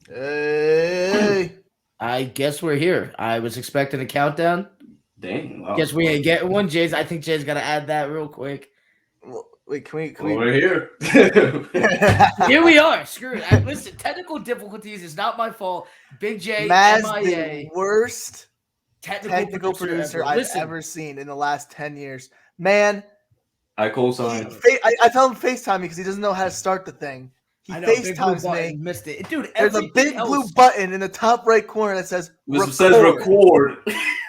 Hey. I guess we're here. I was expecting a countdown. Dang. Wow. Guess we ain't getting one. I think Jay's got to add that reil quick. Wait, can we? We're here. Here we are. Screw it. Listen, technical difficulties is not my fault. Big J, Maz, MIA. the worst technical producer I've Listen, ever seen in the last 10 years. Man, I co-sign. I tell him FaceTime me because he doesn't know how to start the thing. He I know, big blue FaceTimes button, me. missed it. Dude, There's a big blue button in the top right corner that says This says record.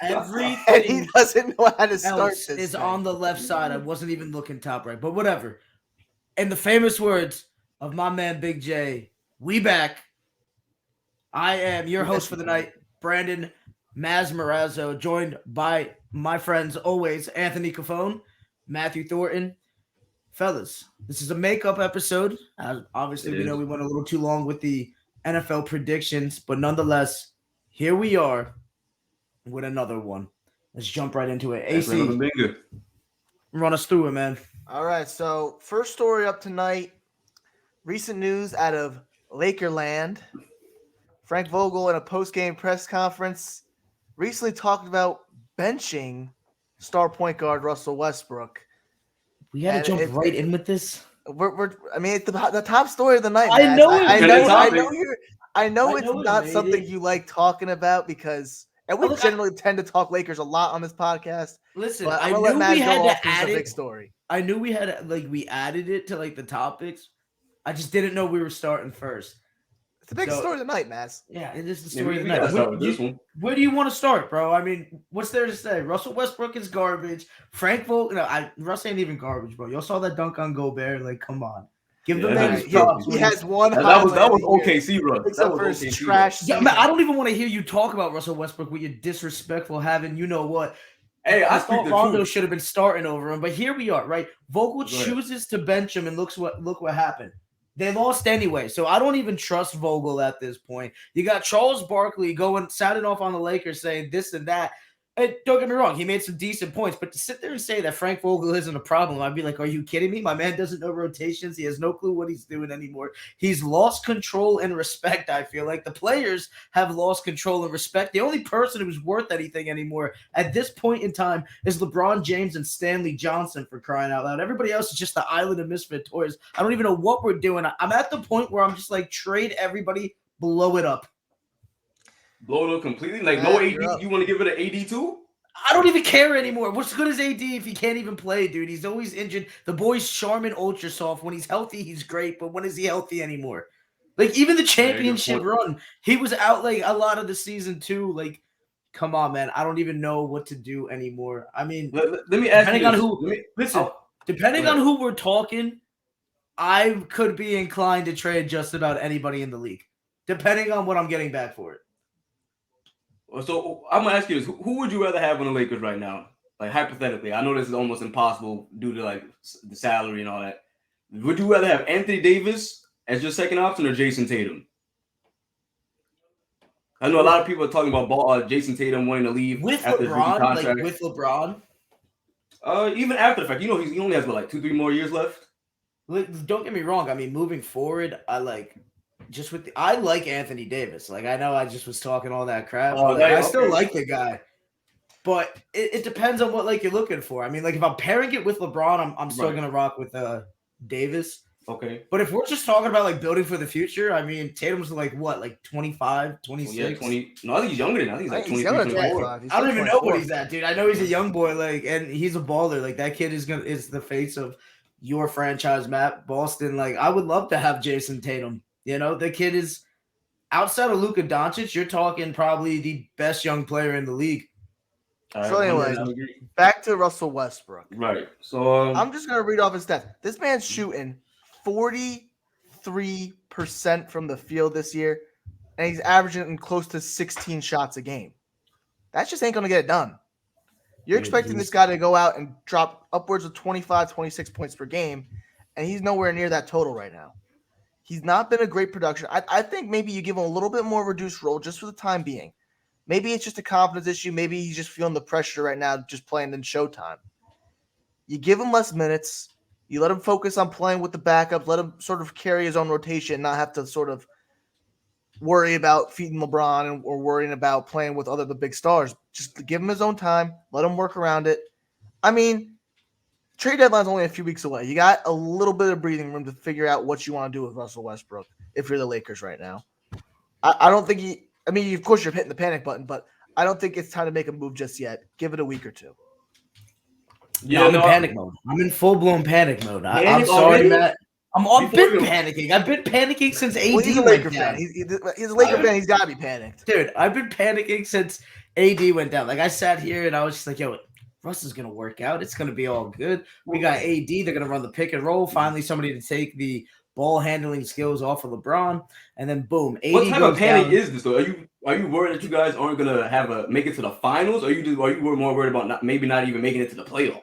Everything and he doesn't know how to start else this is thing. on the left side. I wasn't even looking top right, but whatever. In the famous words of my man Big J, we back. I am your host for the night, Brandon Masmarazzo, joined by my friends always, Anthony Cafone, Matthew Thornton. Fellas, this is a makeup episode. Obviously, we know we went a little too long with the NFL predictions, but nonetheless, here we are with another one. Let's jump right into it. AC, run us through it, man. All right, so first story up tonight. Recent news out of Lakerland. Frank Vogal in a post-game press conference recently talked about benching star point guard Russel Westbrook. We had to jump right in with this. It's the top story of the night. I know it. I know it's not something you like talking about because, and we generally tend to talk Lakers a lot on this podcast. Listen, but I knew we had to add it. Big story. I knew we had we added it to the topics. I just didn't know we were starting first. It's the biggest story of the night, Maz. Yeah, it is the story of the night. Where do you want to start, bro? I mean, what's there to say? Russell Westbrook is garbage. Frank Vogal, Russ ain't even garbage, bro. Y'all saw that dunk on Gobert? Like, come on. Give the man his props. He has one. That was OKC run. Except for his trash. Yeah, man, I don't even want to hear you talk about Russell Westbrook with your disrespectful having, you know what. Hey, I thought Rondo should have been starting over him, but here we are, right? Vogel chooses to bench him, and look what happened. They lost anyway, so I don't even trust Vogel at this point. You got Charles Barkley sounding off on the Lakers saying this and that. And don't get me wrong, he made some decent points, but to sit there and say that Frank Vogel isn't a problem, I'd be like, are you kidding me? My man doesn't know rotations. He has no clue what he's doing anymore. He's lost control and respect, I feel like. The players have lost control and respect. The only person who's worth anything anymore at this point in time is LeBron James and Stanley Johnson, for crying out loud. Everybody else is just the island of misfit toys. I don't even know what we're doing. I'm at the point where I'm just like, trade everybody, blow it up. Blow it up completely? Like, no AD? You want to give it an AD too? I don't even care anymore. What's good as AD if he can't even play, dude? He's always injured. The boy's Charmin ultra soft. When he's healthy, he's great. But when is he healthy anymore? Like, even the championship run, he was out like a lot of the season too. Like, come on, man. I don't even know what to do anymore. I mean, let me ask depending on depending on who we're talking, I could be inclined to trade just about anybody in the league, depending on what I'm getting back for it. So I'm gonna ask you this: who would you rather have on the Lakers right now? Like, hypothetically, I know this is almost impossible due to like the salary and all that. Would you rather have Anthony Davis as your second option or Jason Tatum? I know a lot of people are talking about Jason Tatum wanting to leave with after LeBron. Contract. Like with LeBron, even after the fact, he only has 2-3 more years left. Like, don't get me wrong. I mean, moving forward, I like Anthony Davis. Like, I know I just was talking all that crap. I still like the guy, but it depends on what you're looking for. I mean, if I'm pairing it with LeBron, I'm still gonna rock with Davis. Okay. But if we're just talking about building for the future, I mean, Tatum's 25, 26. Yeah, 20. No, I think he's younger than that. I think he's 23, 24. I don't even know what he's at, dude. I know he's a young boy, and he's a baller. That kid is the face of your franchise, Matt Boston. I would love to have Jason Tatum. The kid is outside of Luka Doncic. You're talking probably the best young player in the league. So anyway, back to Russell Westbrook. Right. So I'm just gonna read off his stats. This man's shooting 43% from the field this year, and he's averaging close to 16 shots a game. That just ain't gonna get it done. You're expecting this guy to go out and drop upwards of 25, 26 points per game, and he's nowhere near that total right now. He's not been a great production. I think maybe you give him a little bit more reduced role just for the time being. Maybe it's just a confidence issue. Maybe he's just feeling the pressure right now, just playing in Showtime. You give him less minutes. You let him focus on playing with the backups. Let him sort of carry his own rotation, not have to sort of worry about feeding LeBron or worrying about playing with the big stars. Just give him his own time. Let him work around it. I mean, trade deadline's only a few weeks away. You got a little bit of breathing room to figure out what you want to do with Russell Westbrook if you're the Lakers right now. I don't think of course you're hitting the panic button, but I don't think it's time to make a move just yet. Give it a week or two. Yeah, I'm in panic mode. I'm in full-blown panic mode. I'm sorry, Matt. I've been panicking. I've been panicking since AD he's a Laker fan. He's a Laker fan. He's got to be panicked. Dude, I've been panicking since AD went down. Like, I sat here and I was just like, yo, Russ is going to work out. It's going to be all good. We got AD. They're going to run the pick and roll. Finally, somebody to take the ball handling skills off of LeBron. And then, boom. AD what type of panic down. is this, though? Are you worried that you guys aren't going to make it to the finals? Or are you more worried about maybe not even making it to the playoffs?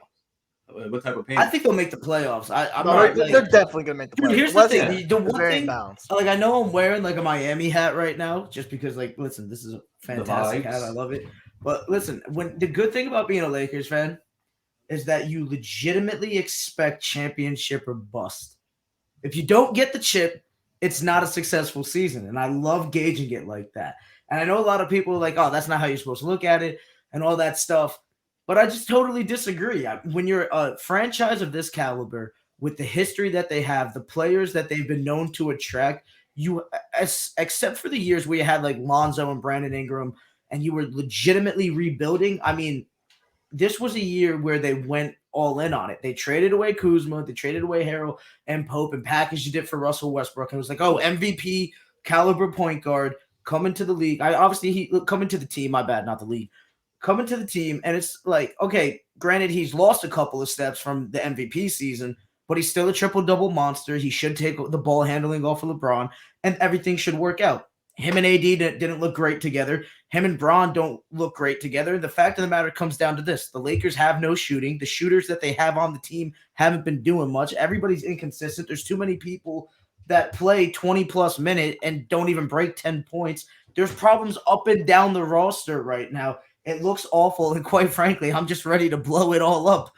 What type of panic? I think they'll make the playoffs. They're definitely gonna make the playoffs. Dude, here's the thing. The one thing, balanced. like, I know I'm wearing like a Miami hat right now, just because, like, listen, this is a fantastic hat. I love it. But listen, the good thing about being a Lakers fan is that you legitimately expect championship or bust. If you don't get the chip, it's not a successful season, and I love gauging it like that. And I know a lot of people are like, oh, that's not how you're supposed to look at it, and all that stuff. But I just totally disagree. When you're a franchise of this caliber, with the history that they have, the players that they've been known to attract, except for the years where you had like Lonzo and Brandon Ingram, and you were legitimately rebuilding. I mean, this was a year where they went all in on it. They traded away Kuzma, they traded away Harrell and Pope, and packaged it for Russell Westbrook. And it was like, oh, MVP caliber point guard coming to the league. He coming to the team. My bad, not the league. Coming to the team, and it's like, okay, granted, he's lost a couple of steps from the MVP season, but he's still a triple-double monster. He should take the ball handling off of LeBron, and everything should work out. Him and AD didn't look great together. Him and Bron don't look great together. The fact of the matter comes down to this. The Lakers have no shooting. The shooters that they have on the team haven't been doing much. Everybody's inconsistent. There's too many people that play 20-plus minutes and don't even break 10 points. There's problems up and down the roster right now. It looks awful, and quite frankly, I'm just ready to blow it all up.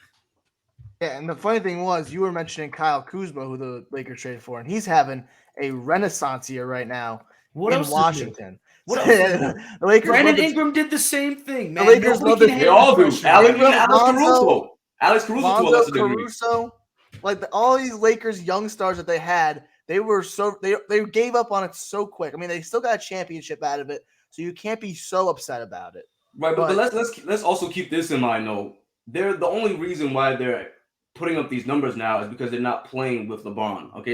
Yeah, and the funny thing was, you were mentioning Kyle Kuzma, who the Lakers traded for, and he's having a renaissance year right now in Washington. What else? The Lakers Brandon Ingram did the same thing, man. The Lakers love it. They all do. Alex Caruso. Like all these Lakers young stars that they had, they gave up on it so quick. I mean, they still got a championship out of it, so you can't be so upset about it. Right, but let's also keep this in mind, though. They're the only reason why they're putting up these numbers now is because they're not playing with LeBron. Okay,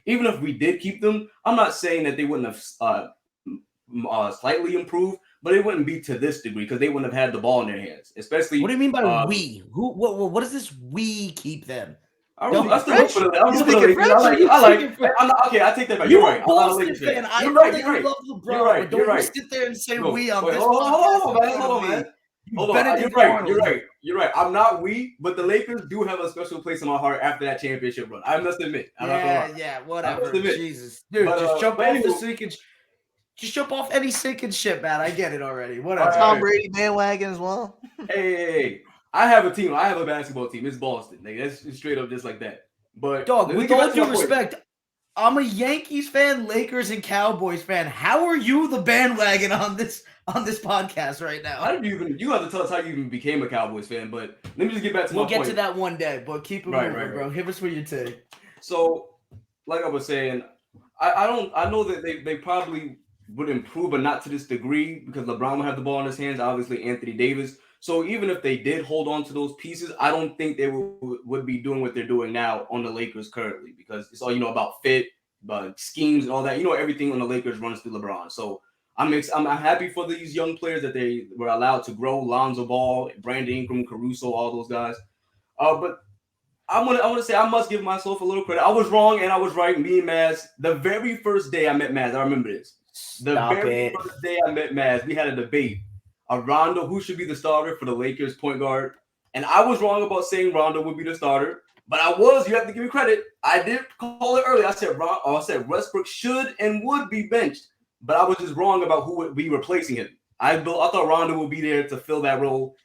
even if we did keep them, I'm not saying that they wouldn't have slightly improved, but it wouldn't be to this degree because they wouldn't have had the ball in their hands. Especially, what do you mean by we? What does this we keep them? I still look for the I take that back. You're right. Boston fan. I know that you love LeBron, but don't sit there and say we on this podcast. Hold on, man. Hold on. You're right. I'm not we, but the Lakers do have a special place in my heart after that championship run. I must admit. Whatever. Jesus, dude, just jump off the sinking. Just jump off any sinking ship, man. I get it already. Whatever. Tom Brady bandwagon as well. Hey. I have a team. I have a basketball team. It's Boston. Like, that's straight up just like that. But dog, with all due respect, I'm a Yankees fan, Lakers, and Cowboys fan. How are you the bandwagon on this podcast right now? You have to tell us how you even became a Cowboys fan, but let me just get back to my point. We'll get to that one day, but keep it moving, bro. Hit us with your take. So, like I was saying, I know that they probably would improve, but not to this degree because LeBron will have the ball in his hands. Obviously, Anthony Davis. So even if they did hold on to those pieces, I don't think they would be doing what they're doing now on the Lakers currently because it's all about fit, about schemes and all that. Everything on the Lakers runs through LeBron. So I'm happy for these young players that they were allowed to grow. Lonzo Ball, Brandon Ingram, Caruso, all those guys. But I want to say I must give myself a little credit. I was wrong and I was right. Me and Maz, the very first day I met Maz, I remember this. First day I met Maz, we had a debate. Rondo, who should be the starter for the Lakers point guard. And I was wrong about saying Rondo would be the starter, but you have to give me credit. I did call it earlier. I said Westbrook should and would be benched, but I was just wrong about who would be replacing him. I thought Rondo would be there to fill that role.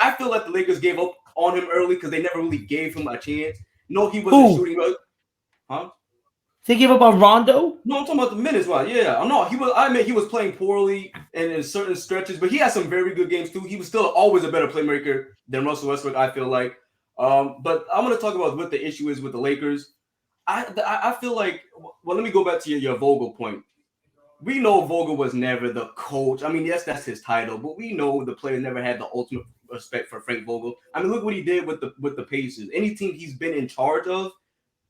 I feel like the Lakers gave up on him early because they never really gave him a chance. No, he wasn't shooting. Huh? Thinking about Rondo? No, I'm talking about the minutes. Why? Yeah, I'm not. I admit he was playing poorly in certain stretches, but he had some very good games too. He was still always a better playmaker than Russell Westbrook, I feel like. But I'm gonna talk about what the issue is with the Lakers. I feel like. Well, let me go back to your Vogel point. We know Vogel was never the coach. I mean, yes, that's his title, but we know the player never had the ultimate respect for Frank Vogel. I mean, look what he did with the Pacers. Any team he's been in charge of,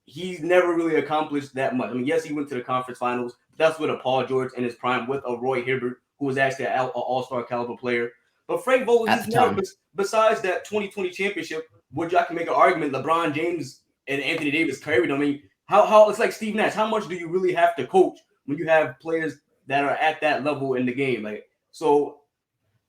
he's never really accomplished that much. I mean, yes, he went to the conference finals. But that's with a Paul George in his prime, with a Roy Hibbert, who was actually an all-star caliber player. But Frank Vogel, he's never, besides that 2020 championship, which I can make an argument, LeBron James and Anthony Davis carried him. I mean, how it's like Steve Nash. How much do you really have to coach when you have players that are at that level in the game? Like, so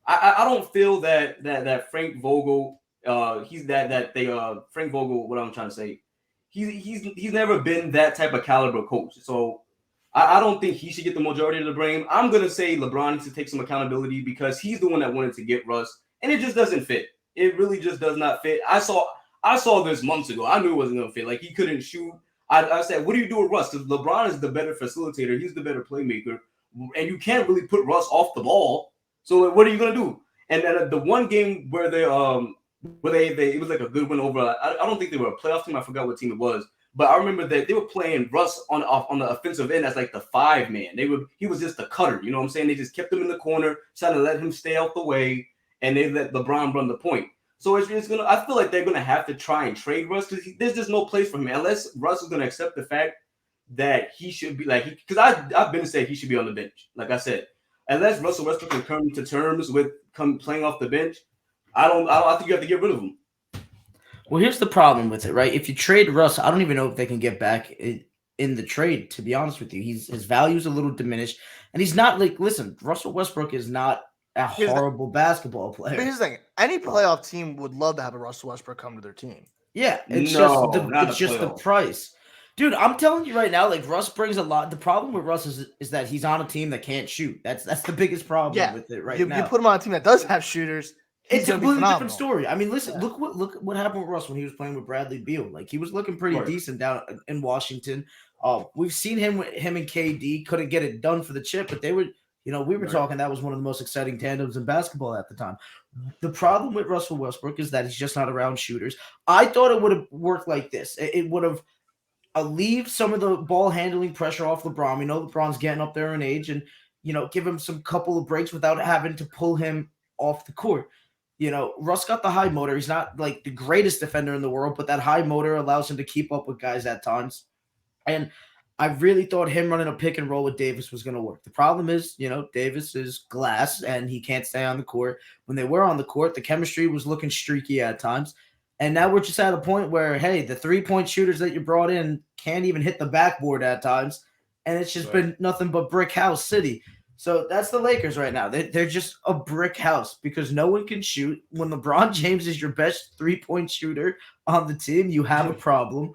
I don't feel that Frank Vogel, Frank Vogel, what I'm trying to say, he's never been that type of caliber coach. So I don't think he should get the majority of the blame. I'm gonna say LeBron needs to take some accountability because he's the one that wanted to get Russ, and it just doesn't fit. It really just does not fit. I saw this months ago. I knew it wasn't gonna fit. Like, he couldn't shoot. I said, what do you do with Russ? Because LeBron is the better facilitator. He's the better playmaker, and you can't really put Russ off the ball. So what are you gonna do? And then the one game where they it was like a good win over. I don't think they were a playoff team. I forgot what team it was, but I remember that they were playing Russ on the offensive end as like the 5-man. He was just the cutter. You know what I'm saying? They just kept him in the corner, trying to let him stay out the way, and they let LeBron run the point. So it's gonna. I feel like they're gonna have to try and trade Russ because there's just no place for him unless Russ is gonna accept the fact that he should be like, because I've been saying he should be on the bench. Like I said, unless Russell Westbrook can come to terms with playing off the bench, I think you have to get rid of him. Well, here's the problem with it, right? If you trade Russ, I don't even know if they can get back in the trade, to be honest with you. His value is a little diminished, and he's not like, listen, Russell Westbrook is not a horrible basketball player. But here's the thing. Any playoff team would love to have a Russell Westbrook come to their team. Yeah, it's just the price. Dude, I'm telling you right now, like, Russ brings a lot. The problem with Russ is that he's on a team that can't shoot. That's the biggest problem with it now. You put him on a team that does have shooters, it's a completely different story. I mean, listen, look what happened with Russ when he was playing with Bradley Beal. Like, he was looking pretty decent down in Washington. We've seen him and KD couldn't get it done for the chip, but they were, we were talking that was one of the most exciting tandems in basketball at the time. The problem with Russell Westbrook is that he's just not around shooters. I thought it would have worked like this. It would have alleviated some of the ball handling pressure off LeBron. We know LeBron's getting up there in age, and give him some couple of breaks without having to pull him off the court. Russ got the high motor. He's not like the greatest defender in the world, but that high motor allows him to keep up with guys at times. And I really thought him running a pick and roll with Davis was going to work. The problem is, Davis is glass and he can't stay on the court. When they were on the court, the chemistry was looking streaky at times. And now we're just at a point where, hey, the 3-point shooters that you brought in can't even hit the backboard at times. And it's just been nothing but brick house city. So that's the Lakers right now. They're just a brick house because no one can shoot. When LeBron James is your best 3-point shooter on the team, you have a problem.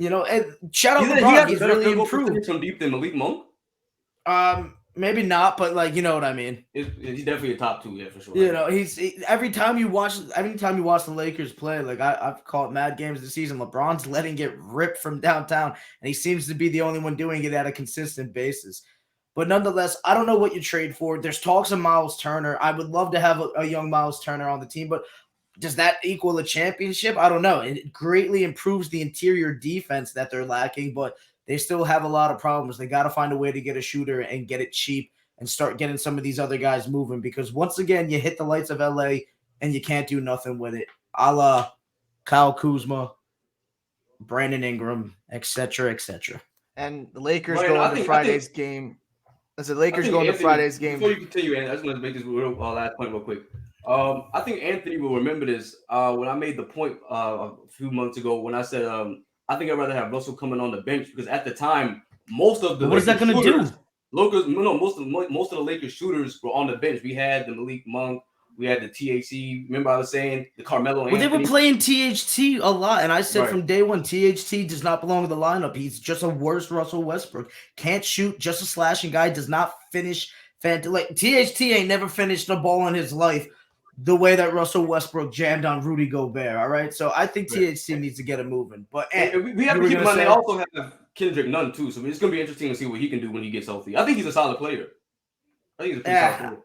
And shout out LeBron. He's really improved. From deep than Malik Monk? Maybe not, but you know what I mean. He's definitely a top 2, yeah, for sure. He's every time you watch the Lakers play, like I've caught mad games this season. LeBron's letting it rip from downtown, and he seems to be the only one doing it at a consistent basis. But nonetheless, I don't know what you trade for. There's talks of Miles Turner. I would love to have a young Miles Turner on the team, but does that equal a championship? I don't know. It greatly improves the interior defense that they're lacking, but they still have a lot of problems. They got to find a way to get a shooter and get it cheap and start getting some of these other guys moving because once again, you hit the lights of LA and you can't do nothing with it. A la Kyle Kuzma, Brandon Ingram, etc., etc. And the Lakers go into Friday's game. As the Lakers go into Friday's game. Before you continue, Anthony, I just want to make this last point real quick. I think Anthony will remember this when I made the point a few months ago when I said I think I'd rather have Russell coming on the bench because at the time most of the what is that going to do? Most of the Lakers shooters were on the bench. We had the Malik Monk, we had the THC. Remember I was saying the Carmelo. Well, they were playing THT a lot, and I said from day one, THT does not belong in the lineup. He's just a worse Russell Westbrook. Can't shoot, just a slashing guy. Does not finish. Like THT ain't never finished a ball in his life the way that Russell Westbrook jammed on Rudy Gobert. All right, so I think THT needs to get it moving. But we have to keep in mind they also have Kendrick Nunn too. So it's gonna be interesting to see what he can do when he gets healthy. I think he's a solid player. I think he's a pretty solid player.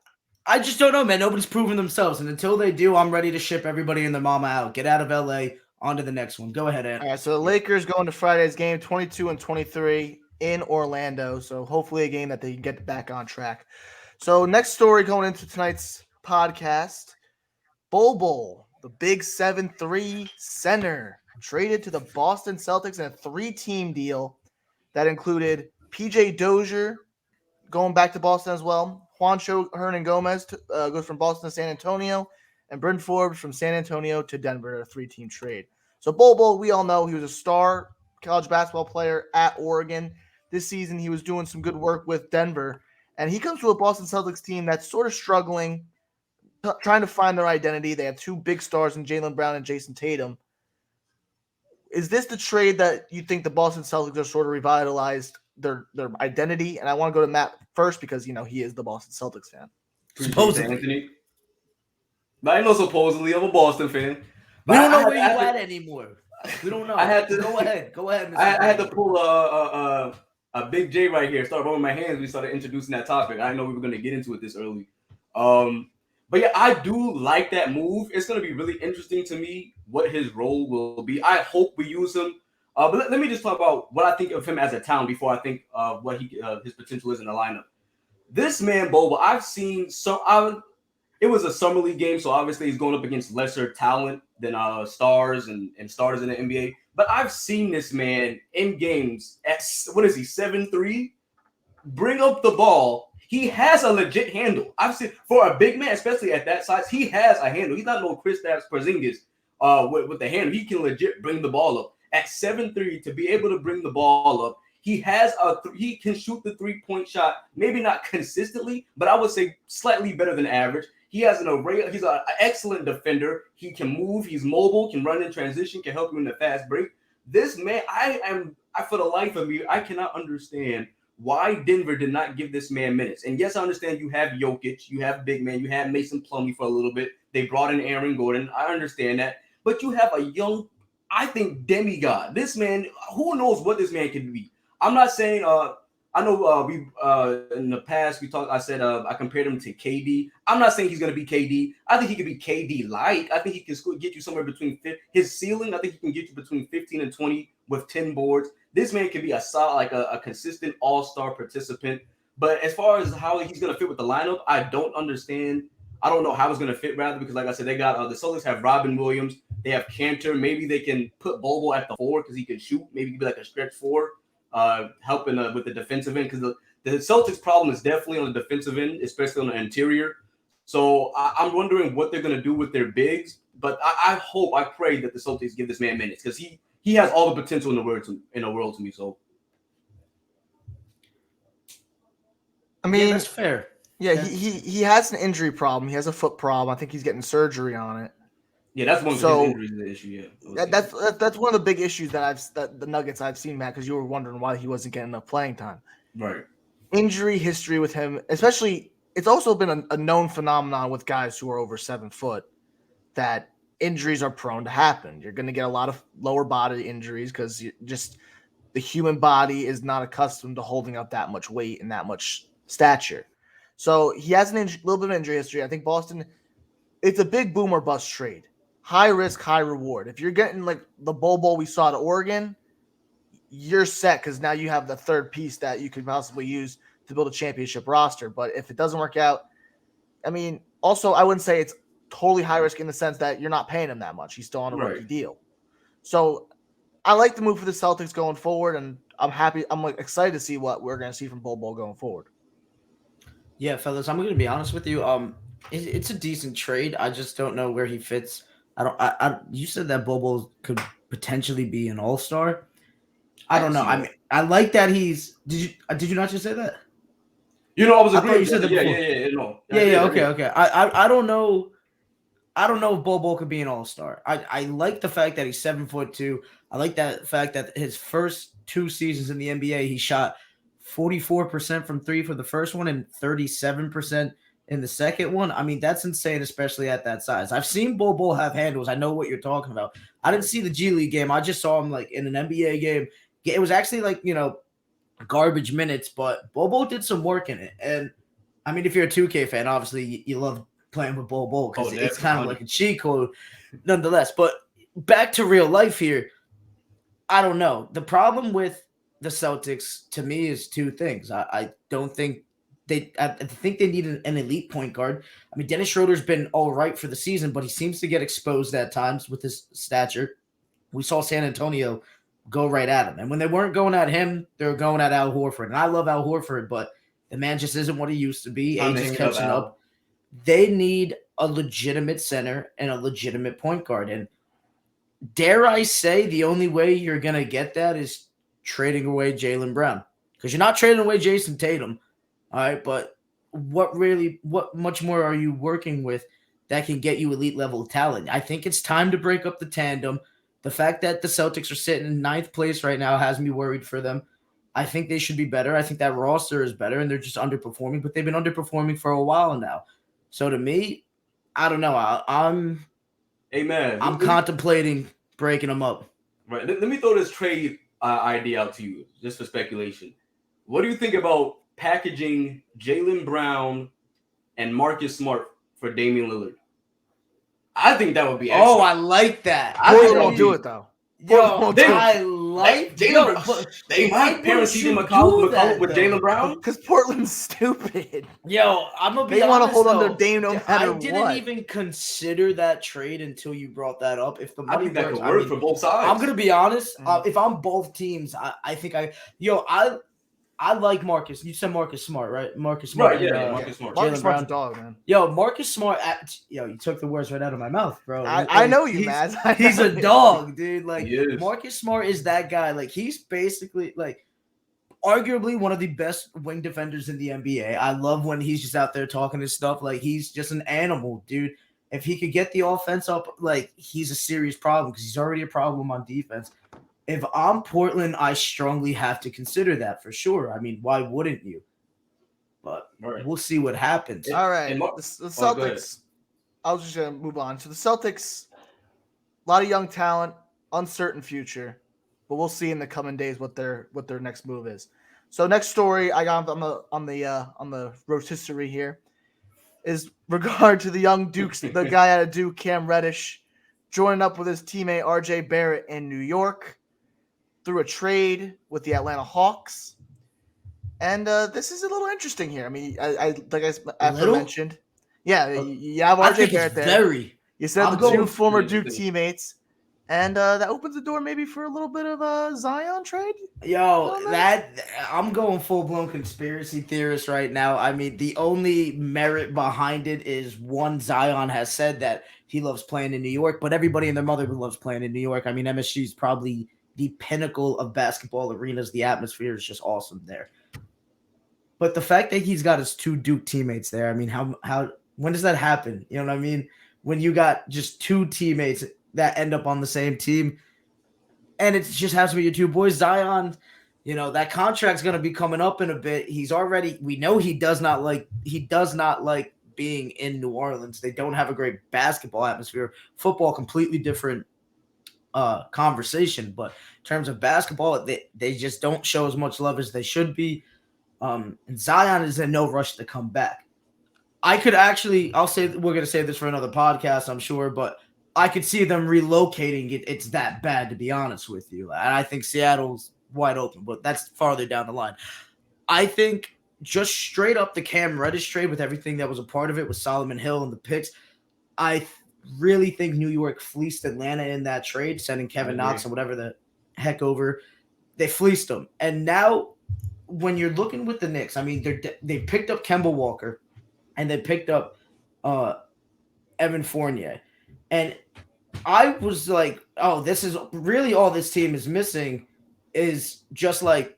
I just don't know, man. Nobody's proven themselves, and until they do, I'm ready to ship everybody and their mama out. Get out of LA, on to the next one. Go ahead, Ant. All right, so the Lakers going to Friday's game, 22-23 in Orlando. So hopefully a game that they can get back on track. So next story going into tonight's podcast, Bowl, the big 7-3 center, traded to the Boston Celtics in a 3-team deal that included PJ Dozier going back to Boston as well. Juancho Hernan-Gomez goes from Boston to San Antonio, and Bryn Forbes from San Antonio to Denver, a 3-team trade. So Bowl, we all know he was a star college basketball player at Oregon. This season, he was doing some good work with Denver, and he comes to a Boston Celtics team that's sort of struggling, trying to find their identity. They have 2 big stars in Jaylen Brown and Jason Tatum. Is this the trade that you think the Boston Celtics are sort of revitalized their identity? And I want to go to Matt first because, he is the Boston Celtics fan. Supposedly. Anthony. I know supposedly. I'm a Boston fan. We don't know where you're at anymore. We don't know. I had to go ahead. Mr. I had to pull a Big J right here. Start rubbing my hands. We started introducing that topic. I didn't know we were going to get into it this early. But yeah, I do like that move. It's going to be really interesting to me what his role will be. I hope we use him. But let me just talk about what I think of him as a talent before I think of what his potential is in the lineup. This man, Boba, I've seen it was a summer league game, so obviously he's going up against lesser talent than stars and stars in the NBA. But I've seen this man in games at, 7'3", bring up the ball. He has a legit handle. I've seen for a big man, especially at that size, he has a handle. He's not no Kristaps Porzingis with the handle. He can legit bring the ball up. At 7'3", to be able to bring the ball up, he can shoot the 3-point shot, maybe not consistently, but I would say slightly better than average. He has an array. He's an excellent defender. He can move. He's mobile. Can run in transition. Can help you in the fast break. This man, I for the life of me, I cannot understand why Denver did not give this man minutes. And yes, I understand you have Jokic, you have big man, you have Mason Plumlee for a little bit. They brought in Aaron Gordon. I understand that, but you have a young, I think, demigod. This man, who knows what this man can be? I'm not saying. I know we in the past I said I compared him to KD. I'm not saying he's going to be KD. I think he could be KD-like. I think he can get you somewhere between his ceiling. I think he can get you between 15 and 20 with 10 boards. This man can be a solid, like a consistent all-star participant. But as far as how he's going to fit with the lineup, I don't understand. I don't know how it's going to fit, rather, because like I said, they got the Celtics have Robin Williams. They have Cantor. Maybe they can put Bobo at the 4 because he can shoot. Maybe he could be like a stretch 4. Helping with the defensive end, because the Celtics' problem is definitely on the defensive end, especially on the interior. So I'm wondering what they're going to do with their bigs. But I pray that the Celtics give this man minutes, because he has all the potential in the world to me. So, I mean, that's fair. Yeah, he has an injury problem. He has a foot problem. I think he's getting surgery on it. Yeah, that's one of his injuries. The issue. Yeah, that's one of the big issues that the Nuggets I've seen, Matt, because you were wondering why he wasn't getting enough playing time. Right. Injury history with him, especially, it's also been a known phenomenon with guys who are over 7 foot that injuries are prone to happen. You're going to get a lot of lower body injuries because just the human body is not accustomed to holding up that much weight and that much stature. So he has a little bit of injury history. I think Boston, it's a big boom or bust trade. High risk, high reward. If you're getting like the Bowl we saw to Oregon, you're set because now you have the third piece that you could possibly use to build a championship roster. But if it doesn't work out, I mean, also I wouldn't say it's totally high risk in the sense that you're not paying him that much. He's still on a rookie deal. So I like the move for the Celtics going forward, and I'm happy. I'm excited to see what we're going to see from Bowl going forward. Yeah, fellas, I'm going to be honest with you. It's a decent trade. I just don't know where he fits. You said that Bobo could potentially be an all-star. I don't know. I mean, I like that he's. Did you not just say that? I was agreeing. You said that before. Yeah. Okay. I don't know. I don't know if Bobo could be an all-star. I like the fact that he's 7'2". I like that fact that his first 2 seasons in the NBA, he shot 44% from 3 for the first one and 37% in the second one. I mean, that's insane, especially at that size. I've seen Bobo have handles. I know what you're talking about. I didn't see the G League game. I just saw him like in an NBA game It was actually like, garbage minutes, but Bobo did some work in it. And I mean, if you're a 2K fan, obviously you love playing with Bobo because it's kind of like a cheat code nonetheless. But back to real life here, I don't know. The problem with the Celtics to me is two things. I don't think I think they need an elite point guard. I mean, Dennis Schroeder's been all right for the season, but he seems to get exposed at times with his stature. We saw San Antonio go right at him. And when they weren't going at him, they were going at Al Horford. And I love Al Horford, but the man just isn't what he used to be. Age is catching up. They need a legitimate center and a legitimate point guard. And dare I say the only way you're going to get that is trading away Jaylen Brown. Because you're not trading away Jason Tatum. All right, but what much more are you working with that can get you elite level talent? I think it's time to break up the tandem. The fact that the Celtics are sitting in 9th place right now has me worried for them. I think they should be better. I think that roster is better, and they're just underperforming, but they've been underperforming for a while now. So to me, I don't know. I'm contemplating breaking them up. Right. Let me throw this trade idea out to you, just for speculation. What do you think about packaging Jaylen Brown and Marcus Smart for Damian Lillard? I think that would be excellent. Oh, I like that. I won't do it though. Yo, I like Jaylen Brown. They might pair CeeDee McCollum with Jaylen Brown because Portland's stupid. Yo, I'm gonna be They want to honest, hold though. on their Dame no matter what. I didn't even consider that trade until you brought that up. If the money I think that works, could work for both sides. I'm gonna be honest. If I'm both teams, I think I like Marcus. You said Marcus Smart, right? Marcus Smart. Right, yeah, Marcus Smart. Marcus Smart's a dog, man. Yo, Marcus Smart. You took the words right out of my mouth, bro. I know you, Maz. He's a dog, dude. Like, Yes. Marcus Smart is that guy. Like, he's basically, like, arguably one of the best wing defenders in the NBA. I love when he's just out there talking his stuff. Like, he's just an animal, dude. If he could get the offense up, like, he's a serious problem because he's already a problem on defense. If I'm Portland, I strongly have to consider that for sure. I mean, why wouldn't you? But we'll see what happens. All right. The Celtics, I was just going to move on. So the Celtics, a lot of young talent, uncertain future, but we'll see in the coming days what their next move is. So next story I got on the rotisserie here is regard to the young Dukes, the guy out of Duke, Cam Reddish, joining up with his teammate RJ Barrett in New York through a trade with the Atlanta Hawks. And this is a little interesting here. I mean, I mentioned. Yeah, you have RJ Barrett there. You said the two former Duke teammates. And that opens the door maybe for a little bit of a Zion trade. Yo, I'm going full-blown conspiracy theorist right now. I mean, the only merit behind it is one, Zion has said that he loves playing in New York, but everybody and their mother loves playing in New York. I mean, MSG is probably the pinnacle of basketball arenas. The atmosphere is just awesome there. But the fact that he's got his two Duke teammates there, I mean, when does that happen? You know what I mean? When you got just two teammates that end up on the same team, and it just has to be your two boys. Zion, that contract's going to be coming up in a bit. We know he does not like being in New Orleans. They don't have a great basketball atmosphere. Football, completely different conversation, but in terms of basketball, they just don't show as much love as they should be. And Zion is in no rush to come back. I'll say we're going to save this for another podcast, I'm sure, but I could see them relocating it. It's that bad, to be honest with you. And I think Seattle's wide open, but that's farther down the line. I think just straight up the Cam Reddish trade with everything that was a part of it with Solomon Hill and the picks, I really think New York fleeced Atlanta in that trade, sending Kevin Knox and whatever the heck over. They fleeced them. And now when you're looking with the Knicks, I mean, they picked up Kemba Walker and they picked up Evan Fournier. And I was like, oh, this is really all this team is missing is just like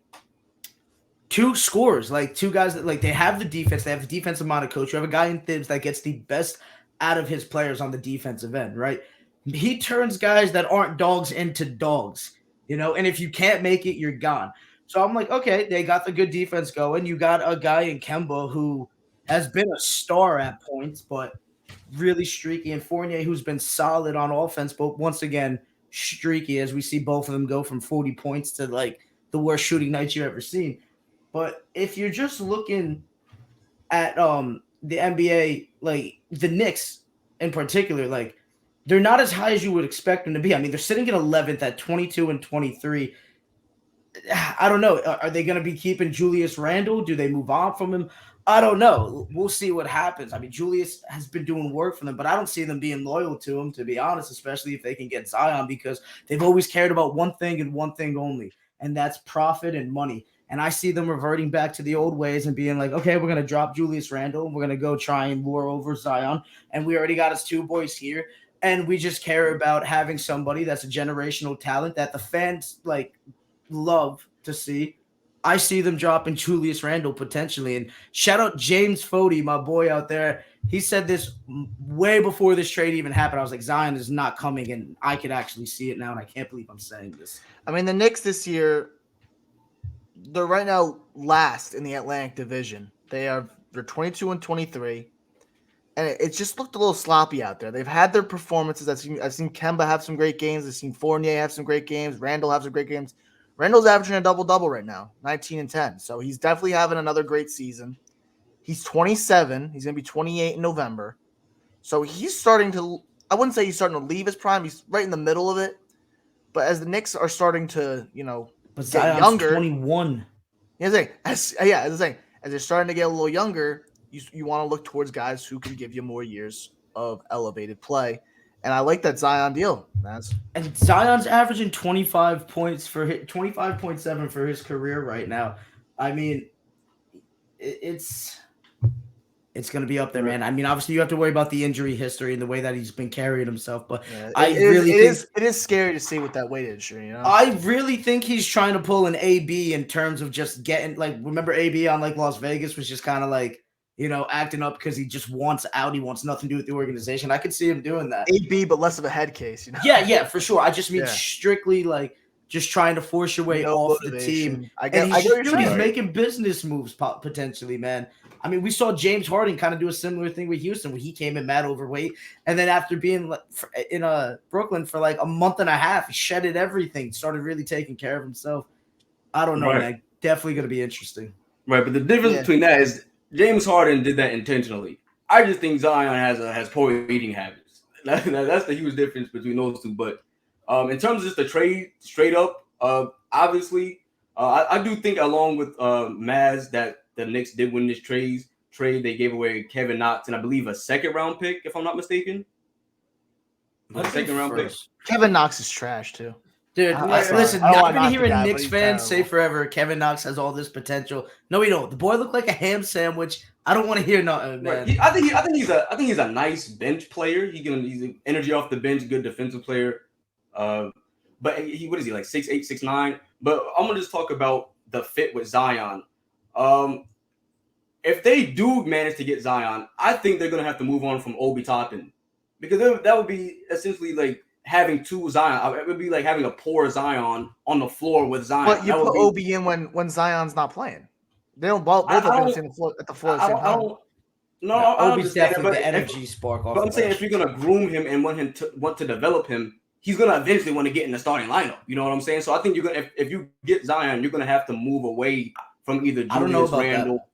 two scores, like two guys that like they have the defense, they have the defensive minded coach. You have a guy in Thibs that gets the best out of his players on the defensive end, right? He turns guys that aren't dogs into dogs, and if you can't make it, you're gone. So I'm like, okay, they got the good defense going. You got a guy in Kemba who has been a star at points, but really streaky, and Fournier, who's been solid on offense, but once again, streaky, as we see both of them go from 40 points to like the worst shooting nights you've ever seen. But if you're just looking at the NBA, like the Knicks in particular, like they're not as high as you would expect them to be. I mean, they're sitting at 11th at 22 and 23. I don't know. Are they going to be keeping Julius Randle? Do they move on from him? I don't know. We'll see what happens. I mean, Julius has been doing work for them, but I don't see them being loyal to him, to be honest, especially if they can get Zion, because they've always cared about one thing and one thing only, and that's profit and money. And I see them reverting back to the old ways and being like, okay, we're going to drop Julius Randle. We're going to go try and lure over Zion. And we already got his 2 boys here. And we just care about having somebody that's a generational talent that the fans like love to see. I see them dropping Julius Randle potentially. And shout out James Fody, my boy out there. He said this way before this trade even happened. I was like, Zion is not coming, and I could actually see it now, and I can't believe I'm saying this. I mean, the Knicks this year, they're right now last in the Atlantic Division. They're 22 and 23, and it just looked a little sloppy out there. They've had their performances. I've seen Kemba have some great games. I've seen Fournier have some great games. Randall have some great games. Randall's averaging a double-double right now, 19 and 10. So he's definitely having another great season. He's 27. He's going to be 28 in November. So he's starting to – I wouldn't say he's starting to leave his prime. He's right in the middle of it. But as the Knicks are starting to, But get Zion's younger – 21. as they're starting to get a little younger, you want to look towards guys who can give you more years of elevated play. And I like that Zion deal. And Zion's averaging 25 points for 25.7 for his career right now. I mean, it's going to be up there, man. I mean, obviously you have to worry about the injury history and the way that he's been carrying himself, but it is scary to see with that weight injury. I really think he's trying to pull an AB in terms of just getting, like, remember AB on like Las Vegas was just kind of like, acting up because he just wants out. He wants nothing to do with the organization. I could see him doing that. AB, but less of a head case. Yeah, for sure. I just mean strictly like just trying to force your way off the team. He's making business moves potentially, man. I mean, we saw James Harden kind of do a similar thing with Houston where he came in mad overweight. And then after being in Brooklyn for like a month and a half, he shedded everything, started really taking care of himself. I don't know, man. Definitely going to be interesting. Right, but the difference between that is James Harden did that intentionally. I just think Zion has poor eating habits. That's the huge difference between those two. But in terms of just the trade, straight up, obviously, I do think along with Maz that the Knicks did win this trade. They gave away Kevin Knox and I believe a 2nd-round pick, if I'm not mistaken. Second-round pick. Kevin Knox is trash too. Dude, listen, I've been hearing Knicks fans say forever Kevin Knox has all this potential. No, he don't. The boy looked like a ham sandwich. I don't want to hear nothing, man. Right. I think he's a nice bench player. He's an energy off the bench, good defensive player. But what is he, like 6'8", 6'9"? But I'm gonna just talk about the fit with Zion. If they do manage to get Zion, I think they're gonna have to move on from Obi Toppin because that would be essentially like having 2 Zion. It would be like having a poor Zion on the floor with Zion. But you put Obi in when Zion's not playing. They don't both at the floor at the same time. I understand definitely the energy spark off. But I'm saying if you're gonna groom him and want to develop him, he's gonna eventually want to get in the starting lineup. You know what I'm saying? So I think you're gonna if you get Zion, you're gonna have to move away from either Julius Randle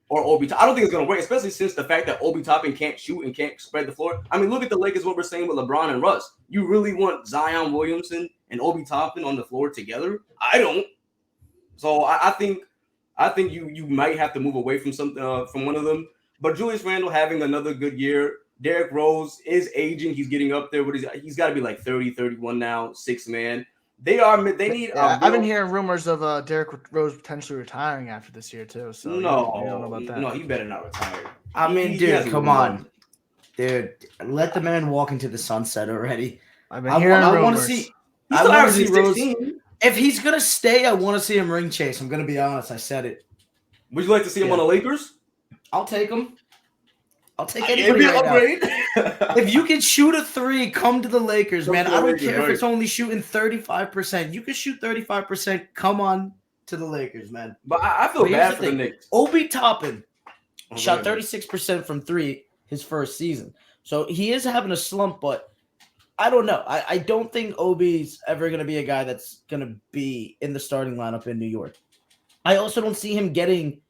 or Obi. I don't think it's gonna work, especially since the fact that Obi Toppin can't shoot and can't spread the floor. I mean, look at the Lakers. What we're saying with LeBron and Russ. You really want Zion Williamson and Obi Toppin on the floor together? I don't. So I think you might have to move away from from one of them. But Julius Randle having another good year. Derrick Rose is aging. He's getting up there. He's got to be like 30, 31 now, 6 man. They need. I've been hearing rumors of Derrick Rose potentially retiring after this year too. So I don't know about that. No, he better not retire. I mean, dude, come on, dude, let the man walk into the sunset already. I've been hearing rumors. I want to see Rose. If he's gonna stay, I want to see him ring chase. I'm gonna be honest. I said it. Would you like to see him on the Lakers? I'll take him. I'll take anybody right now. If you can shoot a 3, come to the Lakers, man. I don't care if it's only shooting 35%. You can shoot 35%. Come on to the Lakers, man. But I feel bad for the Knicks. Obi Toppin shot 36% from 3 his first season. So he is having a slump, but I don't know. I don't think Obi's ever going to be a guy that's going to be in the starting lineup in New York. I also don't see him getting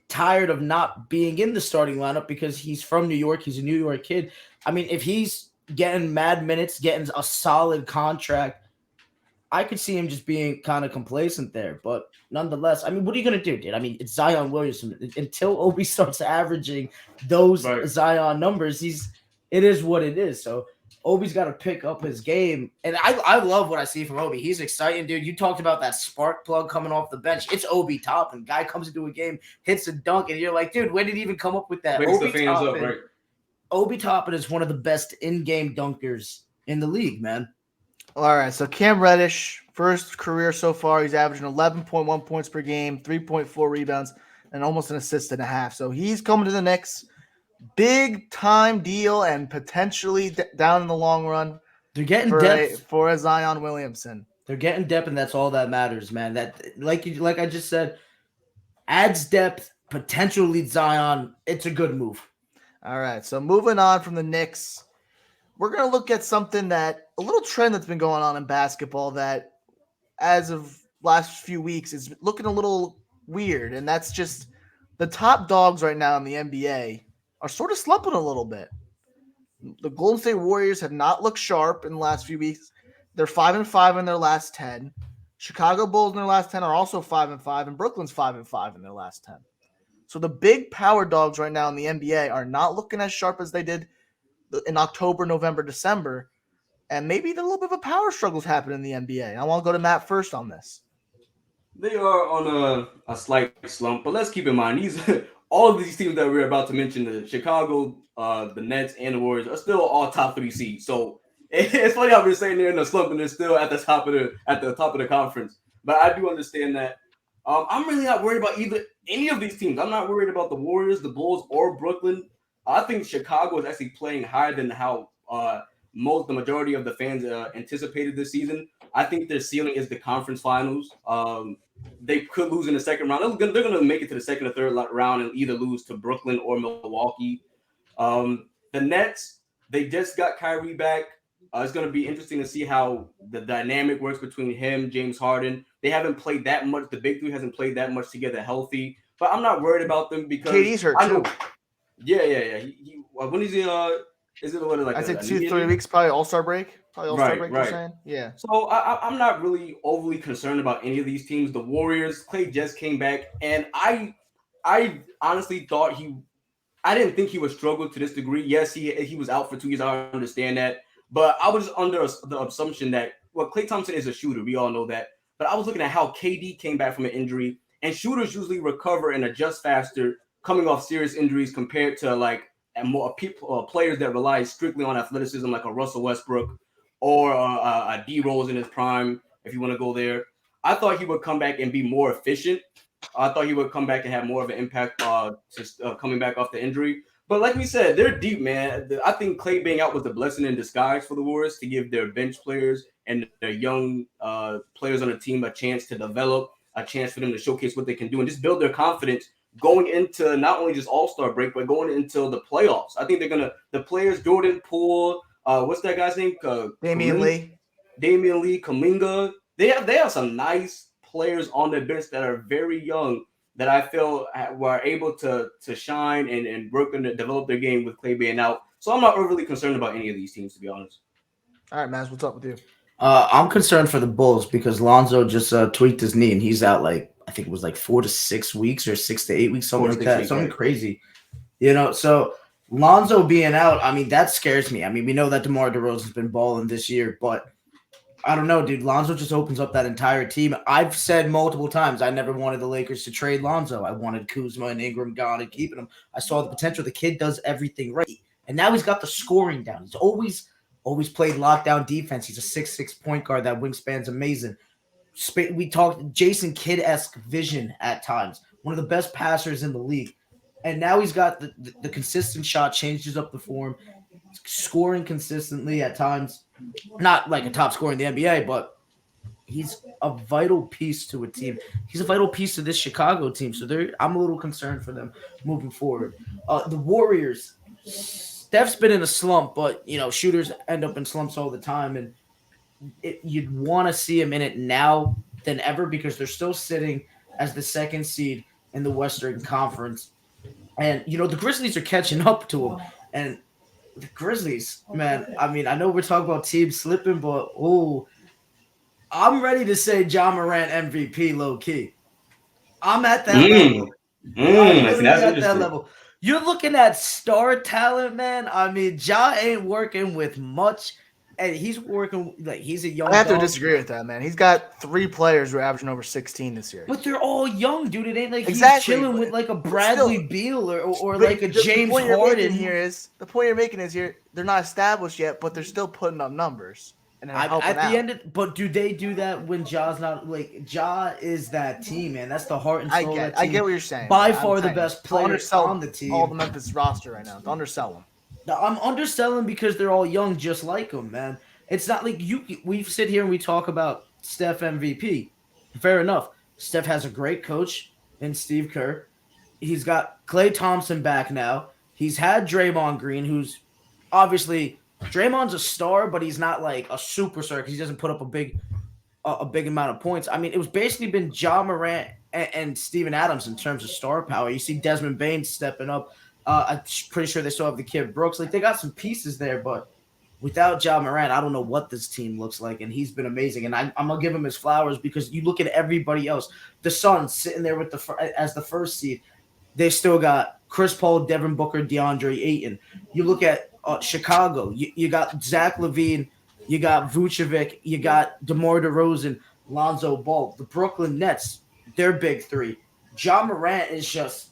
tired of not being in the starting lineup because he's from New York. He's a New York kid. I mean, if he's getting mad minutes, getting a solid contract, I could see him just being kind of complacent there. But nonetheless, I mean, what are you going to do, dude? I mean, it's Zion Williamson. Until Obi starts averaging those Zion numbers, it is what it is. So Obi's got to pick up his game. And I love what I see from Obi. He's exciting, dude. You talked about that spark plug coming off the bench. It's Obi Toppin. Guy comes into a game, hits a dunk, and you're like, dude, when did he even come up with that? Wakes the fans up, right? Obi Toppin is one of the best in-game dunkers in the league, man. All right, so Cam Reddish, first career so far, he's averaging 11.1 points per game, 3.4 rebounds, and almost an assist and a half. So he's coming to the Knicks. Big time deal and potentially down in the long run. They're getting depth for a Zion Williamson. They're getting depth, and that's all that matters, man. That like I just said, adds depth, potential lead Zion. It's a good move. All right, so moving on from the Knicks, we're going to look at something a little trend that's been going on in basketball that as of last few weeks is looking a little weird. And that's just the top dogs right now in the NBA are sort of slumping a little bit. The Golden State Warriors have not looked sharp in the last few weeks. They're 5-5 in their last 10. Chicago Bulls in their last 10 are also 5-5, and Brooklyn's 5-5 in their last 10. So the big power dogs right now in the NBA are not looking as sharp as they did in October, November, December, and maybe a little bit of a power struggles happen in the NBA. I want to go to Matt first on this. They are on a slight slump, but let's keep in mind all of these teams that we're about to mention, the Chicago, the Nets, and the Warriors, are still all top 3 seeds. So it's funny how we're saying they're in a slump and they're still at the top of the conference. But I do understand that. I'm really not worried about any of these teams. I'm not worried about the Warriors, the Bulls, or Brooklyn. I think Chicago is actually playing higher than how the majority of the fans anticipated this season. I think their ceiling is the conference finals. They could lose in the second round. They're going to make it to the second or third round and either lose to Brooklyn or Milwaukee. The Nets, they just got Kyrie back. It's going to be interesting to see how the dynamic works between him, James Harden. They haven't played that much. The big three hasn't played that much together healthy. But I'm not worried about them because KD's hurt too. Yeah. When is he? Is it what? Like I said 2-3 weeks, probably All-Star break. Right. You're saying? Yeah. So I'm not really overly concerned about any of these teams. The Warriors, Klay just came back, and I honestly thought I didn't think he would struggle to this degree. Yes, he was out for 2 years. I understand that, but I was under the assumption that Klay Thompson is a shooter. We all know that. But I was looking at how KD came back from an injury, and shooters usually recover and adjust faster coming off serious injuries compared to more players that rely strictly on athleticism, like a Russell Westbrook or a D Rose in his prime, if you want to go there. I thought he would come back and be more efficient. I thought he would come back and have more of an impact coming back off the injury. But like we said, they're deep, man. I think Klay being out was a blessing in disguise for the Warriors to give their bench players and their young players on the team a chance to develop, a chance for them to showcase what they can do and just build their confidence going into not only just All-Star break, but going into the playoffs. I think the players, Jordan Poole, what's that guy's name? Damian Lee, Kuminga. They have some nice players on their bench that are very young that I feel were able to shine and work and develop their game with Klay being out. So I'm not overly concerned about any of these teams, to be honest. All right, Maz, what's up with you? I'm concerned for the Bulls because Lonzo just tweaked his knee and he's out I think it was 4 to 6 weeks or 6 to 8 weeks, something like that. Something crazy. So Lonzo being out, I mean, that scares me. I mean, we know that DeMar DeRozan's been balling this year, but I don't know, dude. Lonzo just opens up that entire team. I've said multiple times I never wanted the Lakers to trade Lonzo. I wanted Kuzma and Ingram gone and keeping him. I saw the potential. The kid does everything right. And now he's got the scoring down. He's always played lockdown defense. He's a 6'6" point guard. That wingspan's amazing. We talked Jason Kidd-esque vision at times. One of the best passers in the league. And now he's got the consistent shot, changes up the form, scoring consistently at times. Not like a top scorer in the NBA, but he's a vital piece to a team. He's a vital piece to this Chicago team. So I'm a little concerned for them moving forward. The Warriors, Steph's been in a slump, but shooters end up in slumps all the time, and you'd want to see him in it now than ever because they're still sitting as the second seed in the Western Conference, and the Grizzlies are catching up to him, and the Grizzlies, man. I mean, I know we're talking about teams slipping, but I'm ready to say Ja Morant MVP low key. I'm at that level. I'm literally at that level. You're looking at star talent, man. I mean, Ja ain't working with much, and he's working like he's a young. I have to disagree with that, man. He's got 3 players who are averaging over 16 this year. But they're all young, dude. It ain't like he's chilling with like a Bradley Beal or like a James Harden. The point you're making is here they're not established yet, but they're still putting up numbers. And at the end, but do they do that when Ja's not like Ja is that team, man? That's the heart and soul. I get what you're saying. By far the best player on the team. All the Memphis roster right now. Don't undersell them. I'm underselling because they're all young, just like them, man. It's not like we sit here and we talk about Steph MVP. Fair enough. Steph has a great coach in Steve Kerr. He's got Klay Thompson back now. He's had Draymond Green, who's obviously. Draymond's a star, but he's not like a superstar because he doesn't put up a big amount of points. I mean, it was basically been Ja Morant and Steven Adams in terms of star power. You see Desmond Bane stepping up. I'm pretty sure they still have the kid Brooks. Like they got some pieces there, but without Ja Morant, I don't know what this team looks like. And he's been amazing. And I'm gonna give him his flowers because you look at everybody else. The Suns sitting there with as the first seed. They still got Chris Paul, Devin Booker, DeAndre Ayton. You look at Chicago, you got Zach LaVine, you got Vucevic, you got DeMar DeRozan, Lonzo Ball. The Brooklyn Nets, their big 3. Ja Morant is just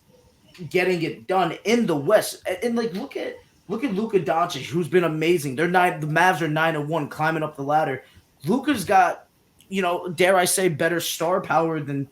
getting it done in the West. And like look at Luka Doncic, who's been amazing. The Mavs are 9-1, climbing up the ladder. Luka's got, dare I say, better star power than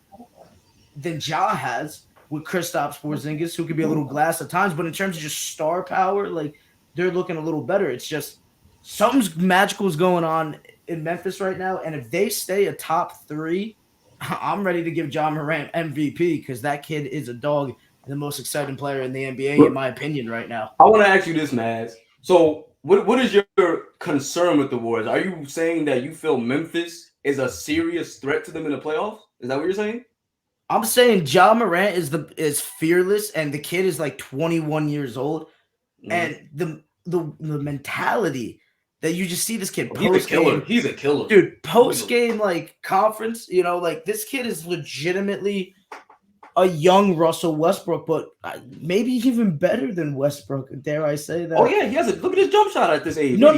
Ja has with Kristaps Porzingis, who could be a little glass at times. But in terms of just star power, like. They're looking a little better. It's just something's magical is going on in Memphis right now. And if they stay a top 3, I'm ready to give Ja Morant MVP because that kid is a dog and the most exciting player in the NBA, in my opinion, right now. I want to ask you this, Maz. So what is your concern with the Warriors? Are you saying that you feel Memphis is a serious threat to them in the playoffs? Is that what you're saying? I'm saying Ja Morant is fearless, and the kid is like 21 years old. And the mentality that you just see this kid post game. He's a killer. Dude, post game like conference, like this kid is legitimately a young Russell Westbrook, but maybe even better than Westbrook. Dare I say that? Oh yeah, he has look at his jump shot at this age. No,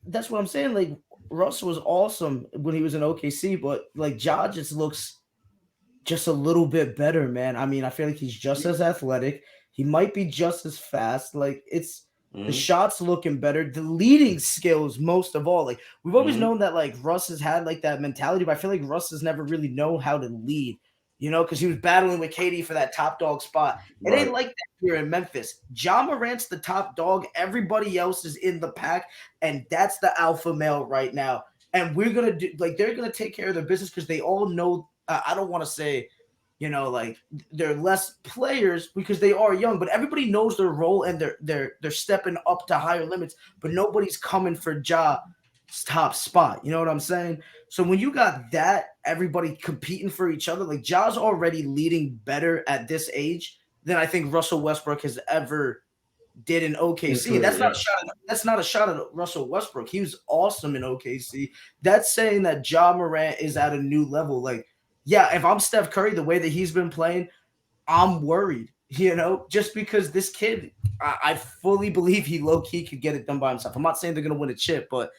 that's what I'm saying. Like Russell was awesome when he was in OKC, but like Ja just looks just a little bit better, man. I mean, I feel like he's just as athletic. He might be just as fast. Like the shots looking better. The leading skills, most of all. Like we've always known that like Russ has had like that mentality, but I feel like Russ has never really known how to lead. Because he was battling with KD for that top dog spot. It ain't like that here in Memphis. Ja Morant's the top dog. Everybody else is in the pack, and that's the alpha male right now. And we're gonna do they're gonna take care of their business because they all know. I don't want to say. Like they're less players because they are young, but everybody knows their role and they're stepping up to higher limits, but nobody's coming for Ja's top spot. You know what I'm saying? So when you got that, everybody competing for each other, like Ja's already leading better at this age than I think Russell Westbrook has ever did in OKC. That's not a shot at Russell Westbrook. He was awesome in OKC. That's saying that Ja Morant is at a new level. Like, yeah, if I'm Steph Curry, the way that he's been playing, I'm worried, just because this kid, I fully believe he low-key could get it done by himself. I'm not saying they're going to win a chip, but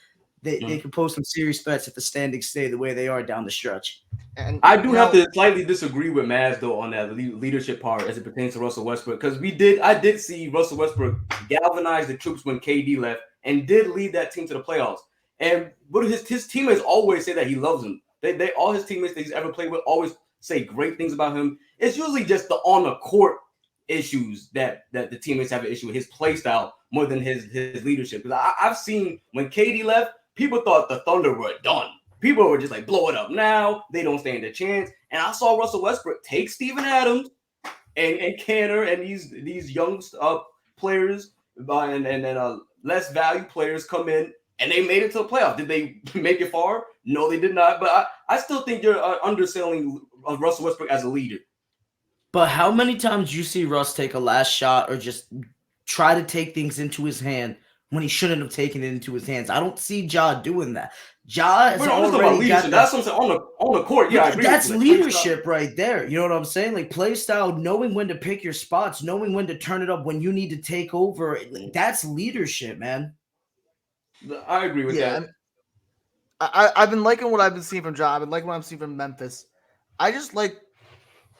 they can pose some serious threats if the standings stay the way they are down the stretch. And I do have to slightly disagree with Maz, though, on that leadership part as it pertains to Russell Westbrook, because I did see Russell Westbrook galvanize the troops when KD left and did lead that team to the playoffs. And but his teammates always say that he loves him. They all his teammates that he's ever played with always say great things about him. It's usually just the on the court issues that the teammates have an issue with his play style more than his leadership. Because I've seen when KD left, people thought the Thunder were done. People were just like, blow it up now. They don't stand a chance. And I saw Russell Westbrook take Steven Adams and Canner and these young players and then less value players come in, and they made it to the playoff. Did they make it far? No, they did not. But I still think you're underselling Russell Westbrook as a leader. But how many times do you see Russ take a last shot or just try to take things into his hand when he shouldn't have taken it into his hands? I don't see Ja doing that. Ja has already got that. That's what I'm saying. On the court, yeah, I agree. That's leadership right there. You know what I'm saying? Like play style, knowing when to pick your spots, knowing when to turn it up when you need to take over. Like, that's leadership, man. I agree with that. I've been liking what I've been seeing from Ja. I've been liking what I'm seeing from Memphis. I just like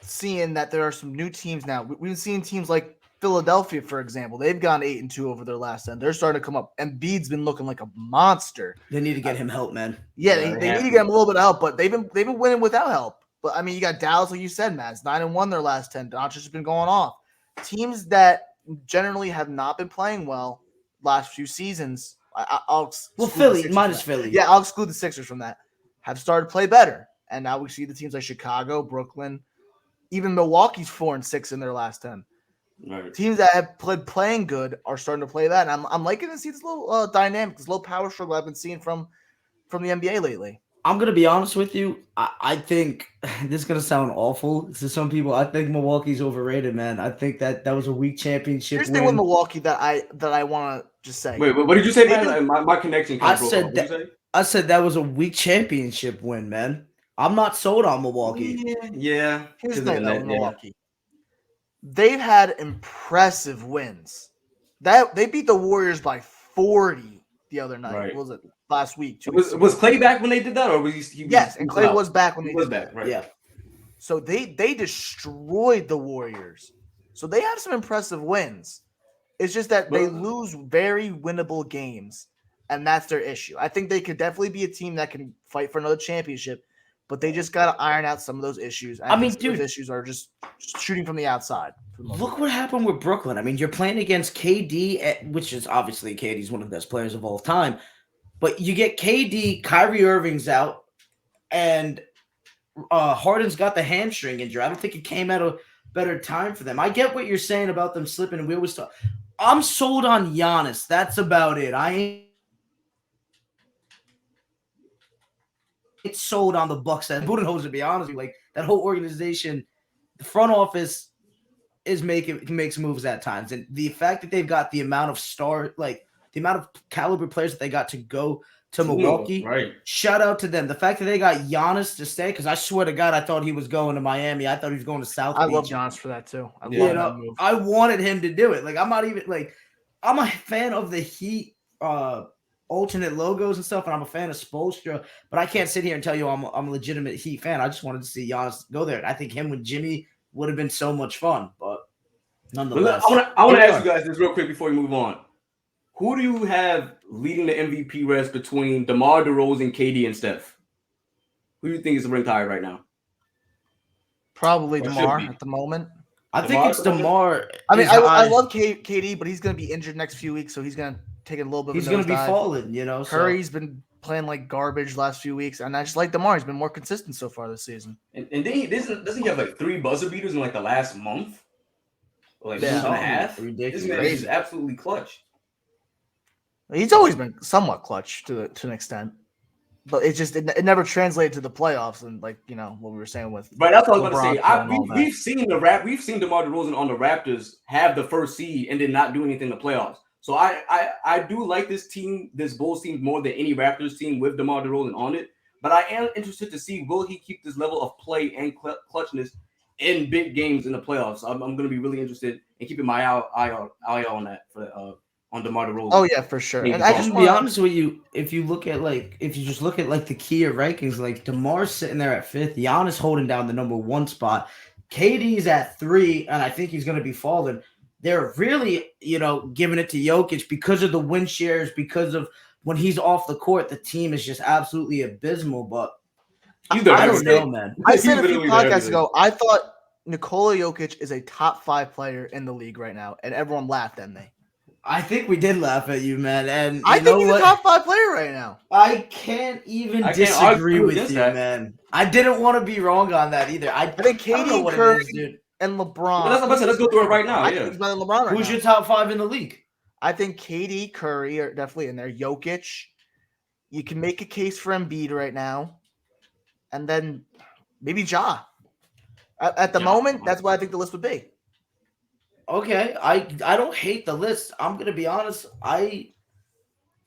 seeing that there are some new teams now. We've been seeing teams like Philadelphia, for example. They've gone 8-2 over their last 10. They're starting to come up. Embiid's been looking like a monster. They need to get him help, man. Yeah, they need to get him a little bit of help, but they've been winning without help. But I mean, you got Dallas, like you said, Matt. It's 9-1 their last 10. Doncic has been going off. Teams that generally have not been playing well last few seasons. Philly, minus Philly. Yeah, I'll exclude the Sixers from that. Have started to play better, and now we see the teams like Chicago, Brooklyn, even Milwaukee's 4-6 in their last 10. Right. Teams that have playing good are starting to play that. And I'm liking to see this little dynamic, this little power struggle I've been seeing from the NBA lately. I'm gonna be honest with you. I think this is gonna sound awful to some people. I think Milwaukee's overrated, man. I think that was a weak championship. Here's the thing with Milwaukee that I want to just say. Wait, what did you say, man? My connection. I said that was a weak championship win, man. I'm not sold on Milwaukee. Yeah. Here's the thing, though, Milwaukee. They've had impressive wins. They beat the Warriors by 40 the other night. Right. What was it last week? Was Clay back when they did that, or was he? Yes, and Clay was back when they did that. Right. Yeah. So they destroyed the Warriors. So they have some impressive wins. It's just that they lose very winnable games, and that's their issue. I think they could definitely be a team that can fight for another championship, but they just got to iron out some of those issues. I mean, dude, those issues are just shooting from the outside. Look what happened with Brooklyn. I mean, you're playing against KD, which is obviously KD's one of the best players of all time, but you get KD, Kyrie Irving's out, and Harden's got the hamstring injury. I don't think it came at a better time for them. I get what you're saying about them slipping, and we always talk. I'm sold on Giannis. That's about it. I ain't sold on the Bucks and Budenholzer, to be honest with you. Like that whole organization, the front office makes moves at times. And the fact that they've got the amount of the amount of caliber players that they got to go to Milwaukee, right? Shout out to them. The fact that they got Giannis to stay, because I swear to God, I thought he was going to Miami. I thought he was going to South Beach. I love Giannis for that too. I wanted him to do it. Like I'm a fan of the Heat alternate logos and stuff, and I'm a fan of Spoelstra, but I can't sit here and tell you I'm a legitimate Heat fan. I just wanted to see Giannis go there. I think him with Jimmy would have been so much fun, but nonetheless. I want to ask you guys this real quick before we move on. Who do you have leading the MVP race between DeMar DeRozan, KD, and Steph? Who do you think is the ring tie right now? Probably DeMar at the moment. I think it's DeMar. I mean, I love KD, but he's going to be injured next few weeks, so he's going to take a little bit of a He's going to be falling, you know. Curry's been playing like garbage last few weeks, and I just like DeMar. He's been more consistent so far this season. And then doesn't he have like 3 buzzer beaters in like the last month? Or like month and a half? Ridiculous. This man is absolutely clutch. He's always been somewhat clutch to an extent, but it never translated to the playoffs, and like what we were saying with right. That's what I was going to say. We've seen DeMar DeRozan on the Raptors have the first seed and did not do anything in the playoffs. So I do like this team, this Bulls team more than any Raptors team with DeMar DeRozan on it. But I am interested to see, will he keep this level of play and clutchness in big games in the playoffs? I'm going to be really interested in keeping my eye on that on DeMar DeRozan. Oh yeah, for sure. And I just be honest with you, if you just look at like the key rankings, like DeMar's sitting there at 5th, Giannis holding down the number 1 spot, KD's at 3, and I think he's going to be falling. They're really, giving it to Jokic because of the win shares, because of when he's off the court, the team is just absolutely abysmal. But I don't know, man. I said a few podcasts ago, I thought Nikola Jokic is a top 5 player in the league right now, and everyone laughed at me. I think we did laugh at you, man. And I think he's a top 5 player right now. I can't even disagree with you, man. I didn't want to be wrong on that either. I think KD, Curry, and LeBron. Let's go through it right now. I think he's better than LeBron right Who's now. your top 5 in the league? I think KD, Curry are definitely in there. Jokic. You can make a case for Embiid right now. And then maybe Ja. At the Ja. moment, that's what I think the list would be. Okay, I don't hate the list. I'm gonna be honest.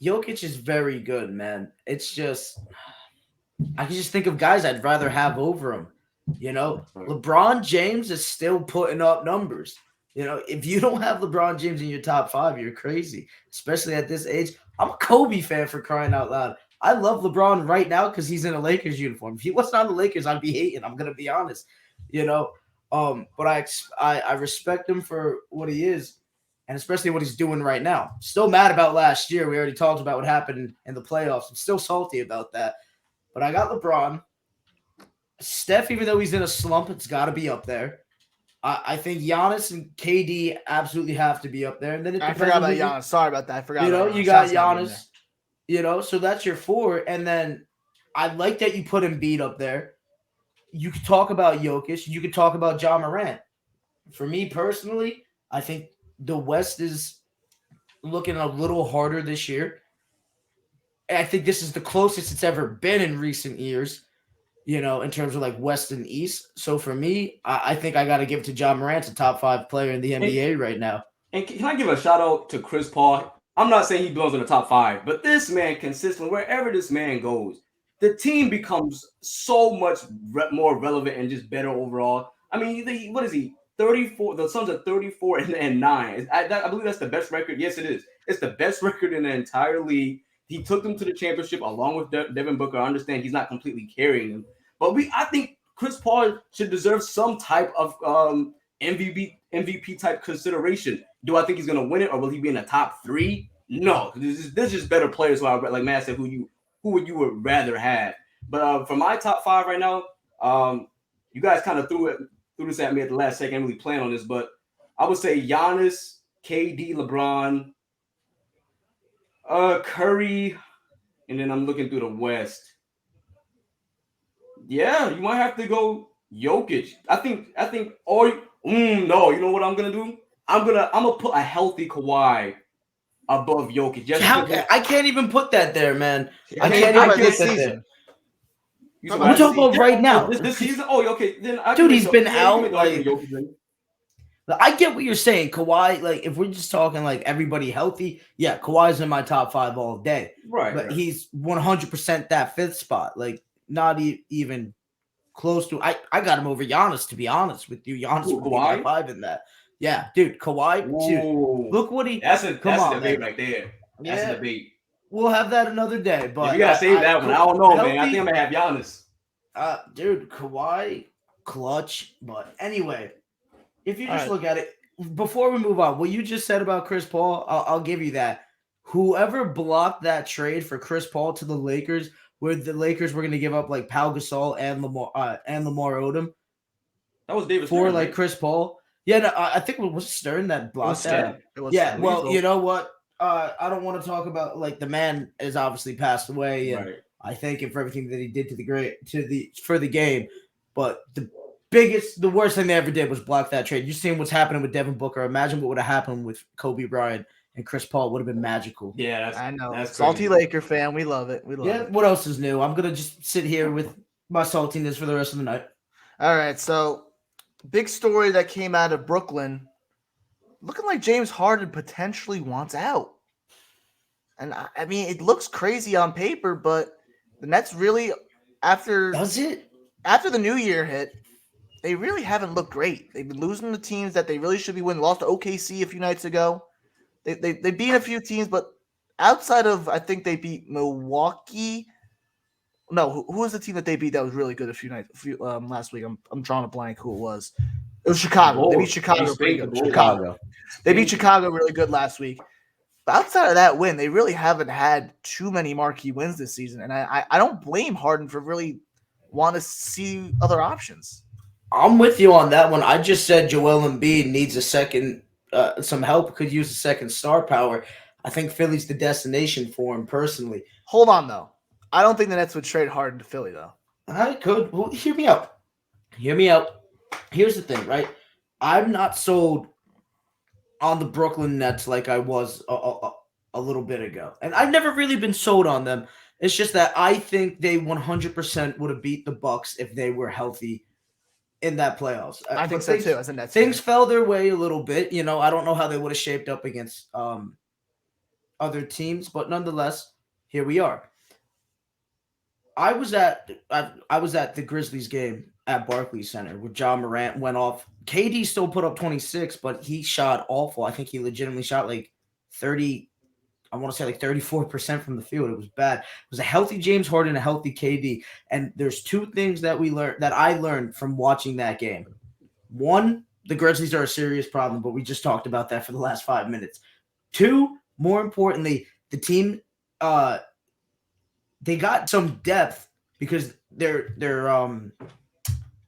Jokic is very good, man. It's just I can just think of guys I'd rather have over him. You know, LeBron James is still putting up numbers. You know, if you don't have LeBron James in your top 5, you're crazy, especially at this age. I'm a Kobe fan for crying out loud. I love LeBron right now because he's in a Lakers uniform. If he wasn't on the Lakers, I'd be hating. I'm gonna be honest. You know, but I respect him for what he is, and especially what he's doing right now. Still mad about last year. We already talked about what happened in the playoffs. I'm still salty about that. But I got LeBron. Steph, even though he's in a slump, it's got to be up there. I think Giannis and KD absolutely have to be up there. And then I forgot about Giannis. Sorry about that. I forgot. You know, about you got Giannis gotta be in Giannis. You know, so that's your 4. And then I like that you put Embiid up there. You could talk about Jokic. You could talk about Ja Morant. For me personally, I think the West is looking a little harder this year. I think this is the closest it's ever been in recent years, you know, in terms of like West and East. So for me, I think I got to give it to Ja Morant, a top 5 player in the NBA right now. And can I give a shout out to Chris Paul? I'm not saying he belongs in the top 5, but this man consistently, wherever this man goes, the team becomes so much more relevant and just better overall. I mean, what is he? 34. The Suns are 34 and 9. I believe that's the best record. Yes, it is. It's the best record in the entire league. He took them to the championship along with Devin Booker. I understand he's not completely carrying them, but I think Chris Paul should deserve some type of MVP type consideration. Do I think he's going to win it, or will he be in the top 3? No, there's just better players. Like Matt said, who would you would rather have? But for my top 5 right now, you guys kind of threw this at me at the last second. I didn't really plan on this, but I would say Giannis, KD, LeBron, Curry, and then I'm looking through the West. Yeah, you might have to go Jokic. I think. Or no, you know what I'm gonna do? I'm gonna put a healthy Kawhi above Jokic. I can't even put that there, man. I can't even put that there. We're talking about right now. This season? Oh, okay. Then dude, he's been out. Like, I get what you're saying, Kawhi. Like, if we're just talking like everybody healthy, yeah, Kawhi's in my top 5 all day. Right. But he's 100% that 5th spot. Like, not even close to. I got him over Giannis, to be honest with you. Giannis would be my 5 in that. Yeah, dude, Kawhi. Dude, look what he. That's a debate right there. That's a debate. We'll have that another day. But you gotta save that one. I don't know, man. I think I'm gonna have Giannis. Dude, Kawhi, clutch. But anyway, if you just look at it, before we move on, what you just said about Chris Paul, I'll give you that. Whoever blocked that trade for Chris Paul to the Lakers, where the Lakers were going to give up like Pau Gasol and Lamar Odom, that was David for Stern, like right? Chris Paul. Yeah, no, I think it was Stern that blocked that. Yeah, Stern. well, you know what? I don't want to talk about like the man has obviously passed away, and I thank him for everything that he did for the game. But the worst thing they ever did was block that trade. You've seen what's happening with Devin Booker. Imagine what would have happened with Kobe Bryant and Chris Paul. It would have been magical. Yeah, I know. That's salty crazy. Laker fan. We love it. Yeah. What else is new? I'm gonna just sit here with my saltiness for the rest of the night. All right. So, big story that came out of Brooklyn. Looking like James Harden potentially wants out. And I mean, it looks crazy on paper, but the Nets really, Does it? After the new year hit, they really haven't looked great. They've been losing to teams that they really should be winning. Lost to OKC a few nights ago. They beat a few teams, but outside of, I think they beat Milwaukee. No, who was the team that they beat that was really good last week? I'm drawing a blank who it was. It was Chicago. They beat Chicago pretty good. Chicago. They beat Chicago really good last week. But outside of that win, they really haven't had too many marquee wins this season. And I don't blame Harden for really wanting to see other options. I'm with you on that one. I just said Joel Embiid needs a second, some help, could use a second star power. I think Philly's the destination for him personally. Hold on, though. I don't think the Nets would trade Harden to Philly, though. I could. Well, hear me out. Here's the thing, right? I'm not sold on the Brooklyn Nets like I was a little bit ago. And I've never really been sold on them. It's just that I think they 100% would have beat the Bucks if they were healthy in that playoffs. I think so too. As a Nets Things fan. fell their way a little bit. I don't know how they would have shaped up against other teams, but nonetheless, here we are. I was at the Grizzlies game at Barclays Center where John Morant went off. KD still put up 26, but he shot awful. I think he legitimately shot like 30. I want to say like 34% from the field. It was bad. It was a healthy James Harden, a healthy KD. And there's two things that I learned from watching that game. One, the Grizzlies are a serious problem, but we just talked about that for the last 5 minutes. Two, more importantly, the team they got some depth because their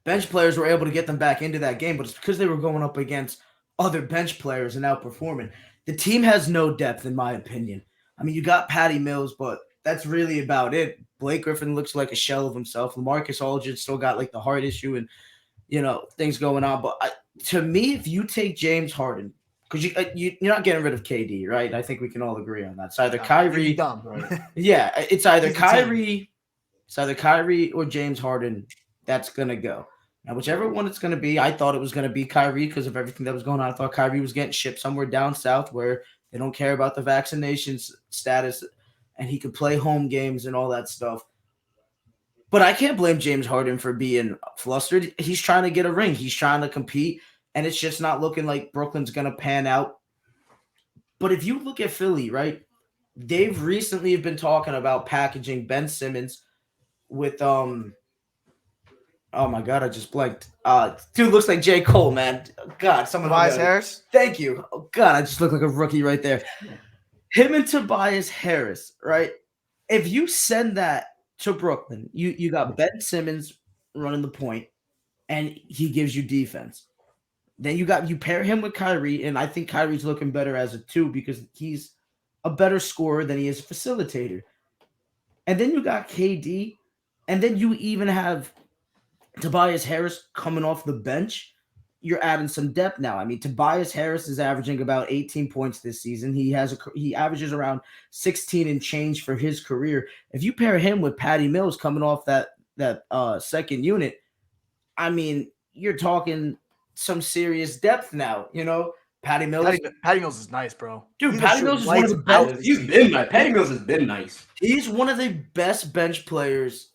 bench players were able to get them back into that game, but it's because they were going up against other bench players and outperforming. The team has no depth, in my opinion. I mean, you got Patty Mills, but that's really about it. Blake Griffin looks like a shell of himself. LaMarcus Aldridge still got like the heart issue and things going on. But to me, if you take James Harden, because you're not getting rid of KD, right? I think we can all agree on that. It's either Kyrie. Dumb, right? Yeah, it's either He's a Kyrie. It's either Kyrie or James Harden that's gonna go. Now, whichever one it's gonna be, I thought it was gonna be Kyrie because of everything that was going on. I thought Kyrie was getting shipped somewhere down south where they don't care about the vaccination status, and he could play home games and all that stuff. But I can't blame James Harden for being flustered. He's trying to get a ring. He's trying to compete. And it's just not looking like Brooklyn's going to pan out. But if you look at Philly, right, they've recently been talking about packaging Ben Simmons with oh my God, I just blanked. Dude looks like J. Cole, man. God, someone. Tobias Harris. Thank you. Oh God, I just look like a rookie right there. Him and Tobias Harris, right? If you send that to Brooklyn, you got Ben Simmons running the point, and he gives you defense. Then you pair him with Kyrie, and I think Kyrie's looking better as a 2 because he's a better scorer than he is a facilitator. And then you got KD, and then you even have Tobias Harris coming off the bench. You're adding some depth now. I mean, Tobias Harris is averaging about 18 points this season. He averages around 16 and change for his career. If you pair him with Patty Mills coming off that second unit, I mean, you're talking some serious depth now. Patty Mills. Patty Mills is nice, bro. Dude, Patty Mills is one of the best. He's been nice. Patty Mills has been nice. He's one of the best bench players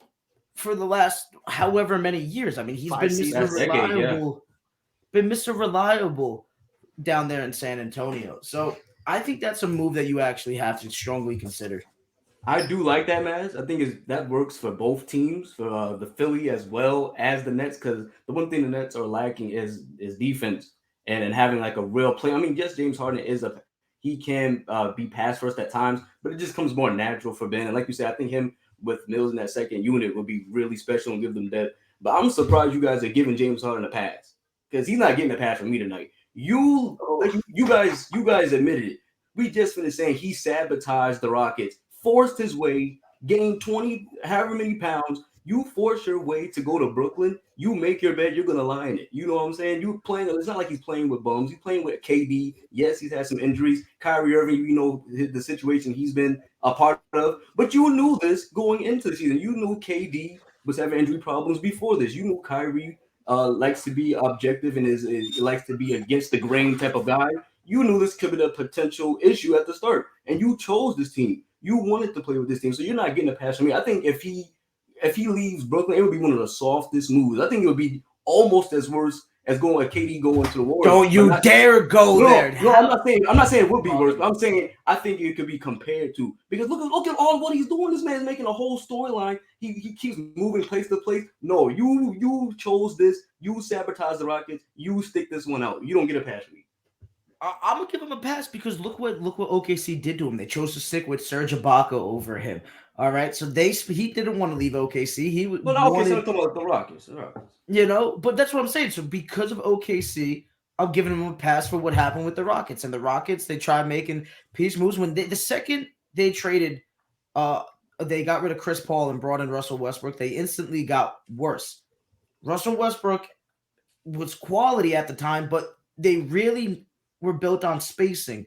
for the last however many years. I mean, he's been Mr. Reliable. Been Mr. Reliable down there in San Antonio. So I think that's a move that you actually have to strongly consider. I do like that, Maz. I think that works for both teams, for the Philly as well as the Nets, because the one thing the Nets are lacking is defense and having like a real play. I mean, yes, James Harden he can be pass first at times, but it just comes more natural for Ben. And like you said, I think him with Mills in that second unit would be really special and give them depth. But I'm surprised you guys are giving James Harden a pass because he's not getting a pass from me tonight. You guys admitted it. We just finished saying he sabotaged the Rockets. Forced his way, gained 20, however many pounds. You force your way to go to Brooklyn. You make your bed, you're going to lie in it. You know what I'm saying? You're playing. It's not like he's playing with bums. He's playing with KD. Yes, he's had some injuries. Kyrie Irving, the situation he's been a part of. But you knew this going into the season. You knew KD was having injury problems before this. You knew Kyrie likes to be objective and likes to be against the grain type of guy. You knew this could be a potential issue at the start. And you chose this team. You wanted to play with this team, so you're not getting a pass from me. I think if he leaves Brooklyn, it would be one of the softest moves. I think it would be almost as worse as going KD going to the Warriors. Don't you dare go there. No, I'm not saying it would be worse, but I'm saying I think it could be compared to, because look at all what he's doing. This man's making a whole storyline. He keeps moving place to place. No, you chose this. You sabotage the Rockets. You stick this one out. You don't get a pass from me. I'm gonna give him a pass because look what OKC did to him. They chose to stick with Serge Ibaka over him. All right, so he didn't want to leave OKC. I'm talking about the Rockets. But that's what I'm saying. So because of OKC, I'm giving him a pass for what happened with the Rockets. And the Rockets, they tried making peace moves when the second they traded, they got rid of Chris Paul and brought in Russell Westbrook. They instantly got worse. Russell Westbrook was quality at the time, but they really were built on spacing.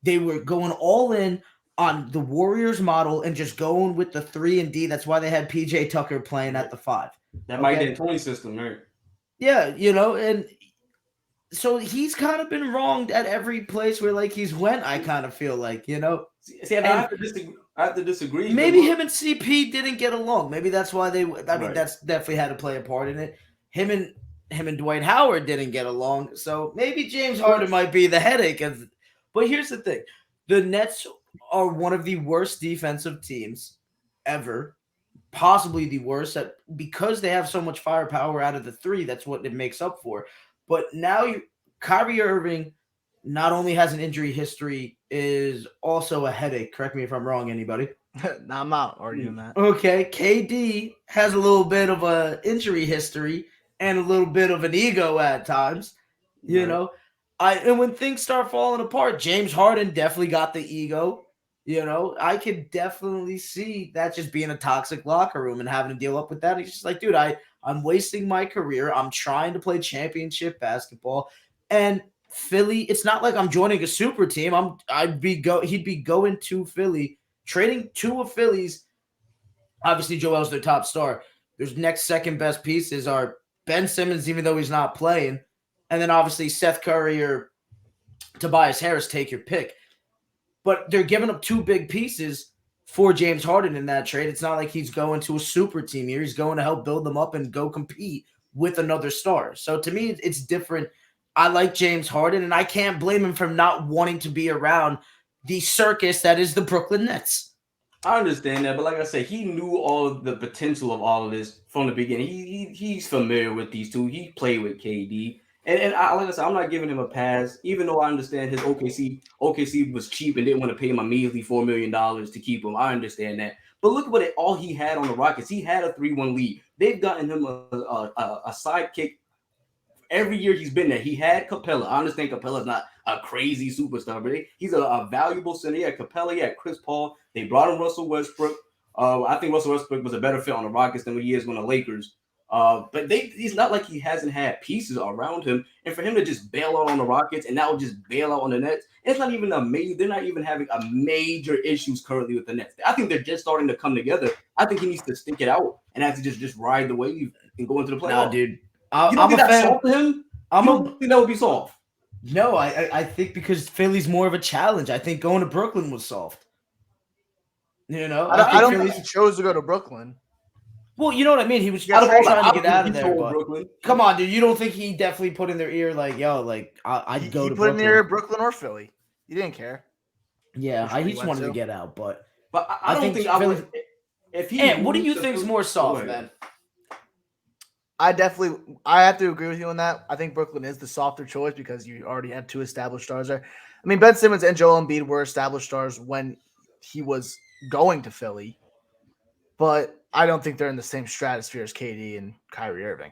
They were going all in on the Warriors model and just going with the 3 and D. That's why they had PJ Tucker playing at the 5. That Mike D'Antoni system, right? Yeah, and so he's kind of been wronged at every place where like he's went. I kind of feel like, See, I have to disagree. Maybe him and CP didn't get along. Maybe that's why they. I mean, Right. that's definitely had to play a part in it. Him and Dwight Howard didn't get along. So maybe James Harden might be the headache of. But here's the thing: the Nets are one of the worst defensive teams ever, possibly the worst. Because they have so much firepower out of the 3, that's what it makes up for. But now Kyrie Irving not only has an injury history, is also a headache. Correct me if I'm wrong, anybody. No, I'm not arguing that. Okay, KD has a little bit of a injury history and a little bit of an ego at times. You know, and when things start falling apart, James Harden definitely got the ego. I could definitely see that just being a toxic locker room and having to deal up with that. He's just like, dude, I'm wasting my career. I'm trying to play championship basketball. And Philly, it's not like I'm joining a super team. He'd be going to Philly, trading 2 of Philly's. Obviously, Joel's their top star. Their next second best pieces are Ben Simmons, even though he's not playing. And then obviously Seth Curry or Tobias Harris, take your pick. But they're giving up 2 big pieces for James Harden in that trade. It's not like he's going to a super team here. He's going to help build them up and go compete with another star. So to me, it's different. I like James Harden, and I can't blame him for not wanting to be around the circus that is the Brooklyn Nets. I understand that, but like I said, he knew all of the potential of all of this from the beginning. He's familiar with these 2. He played with KD. And like I said, I'm not giving him a pass, even though I understand his OKC was cheap and didn't want to pay him a measly $4 million to keep him. I understand that. But look at all he had on the Rockets. He had a 3-1 lead. They've gotten him a sidekick every year he's been there. He had Capella. I understand Capella's not a crazy superstar, but he's a valuable center. He had Capella, he had Chris Paul. They brought in Russell Westbrook. I think Russell Westbrook was a better fit on the Rockets than what he is on the Lakers. But he's not like he hasn't had pieces around him. And for him to just bail out on the Rockets and now just bail out on the Nets, it's not even they're not even having a major issues currently with the Nets. I think they're just starting to come together. I think he needs to stick it out and have to just ride the wave and go into the playoffs. No, dude. You don't think that's soft for him? I don't think that would be soft. No, I think because Philly's more of a challenge. I think going to Brooklyn was soft. I don't think he chose to go to Brooklyn. Well, you know what I mean? He was trying to get out of there. But come on, dude. You don't think he definitely put in their ear like, yo, like, I'd go to Brooklyn? He put in their ear Brooklyn or Philly. He didn't care. Yeah, he just wanted to get out. But I don't think I would. And what do you think is more soft, man? I have to agree with you on that. I think Brooklyn is the softer choice because you already have 2 established stars there. I mean, Ben Simmons and Joel Embiid were established stars when he was going to Philly, but I don't think they're in the same stratosphere as KD and Kyrie Irving.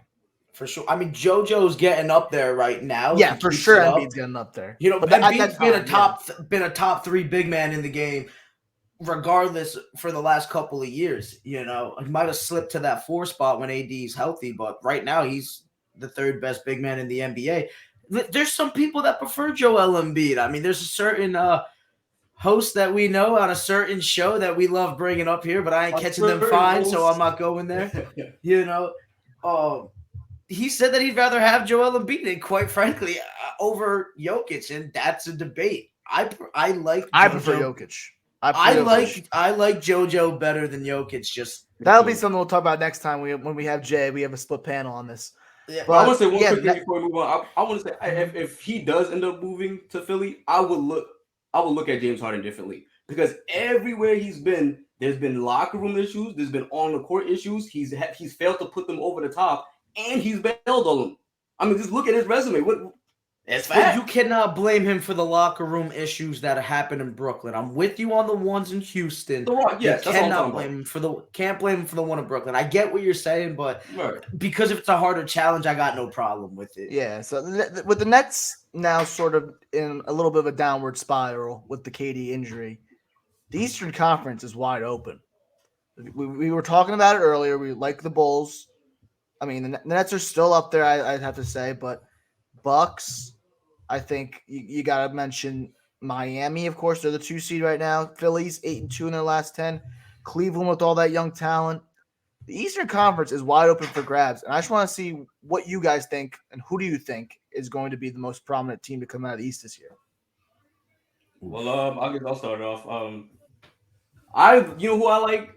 For sure. I mean, JoJo's getting up there right now. Yeah, for sure Embiid's getting up there. But Embiid's been a top 3 big man in the game regardless for the last couple of years. He might have slipped to that 4 spot when AD's healthy, but right now he's the 3rd best big man in the NBA. There's some people that prefer Joel Embiid. I mean, there's a certain host that we know on a certain show that we love bringing up here, but I ain't catching them fine, so I'm not going there. He said that he'd rather have Joel Embiid, and quite frankly, over Jokic, and that's a debate. I prefer Jokic. I like JoJo better than Jokic. That'll be something we'll talk about next time. When we have Jay, we have a split panel on this. Yeah, but I want to say one quick thing before we move on. I want to say if he does end up moving to Philly, I would look at James Harden differently because everywhere he's been, there's been locker room issues, there's been on the court issues. He's failed to put them over the top, and he's bailed on them. I mean, just look at his resume. But you cannot blame him for the locker room issues that happened in Brooklyn. I'm with you on the ones in Houston. Yes, you cannot blame him for the one in Brooklyn. I get what you're saying, but because if it's a harder challenge, I got no problem with it. Yeah, so with the Nets now sort of in a little bit of a downward spiral with the KD injury, the Eastern Conference is wide open. We were talking about it earlier. We like the Bulls. I mean, the Nets are still up there, I'd have to say, but Bucks, I think you got to mention Miami, of course. They're the 2 seed right now. Philly's 8-2 in their last 10. Cleveland with all that young talent. The Eastern Conference is wide open for grabs. And I just want to see what you guys think and who do you think is going to be the most prominent team to come out of the East this year? Well, I guess I'll start off. You know who I like?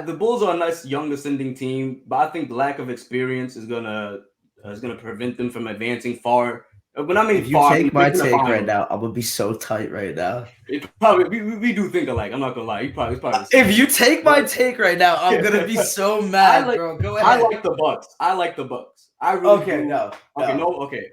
The Bulls are a nice young ascending team, but I think the lack of experience is gonna prevent them from advancing far. When I mean If you far, I take mean my making the take right finals. now, I'm gonna be so tight right now. It probably we do think alike. I'm not gonna lie. It's probably the same. If you take my take right now, I'm gonna be so mad, bro. Go ahead. I like the Bucks. I really Okay, do. no. Okay.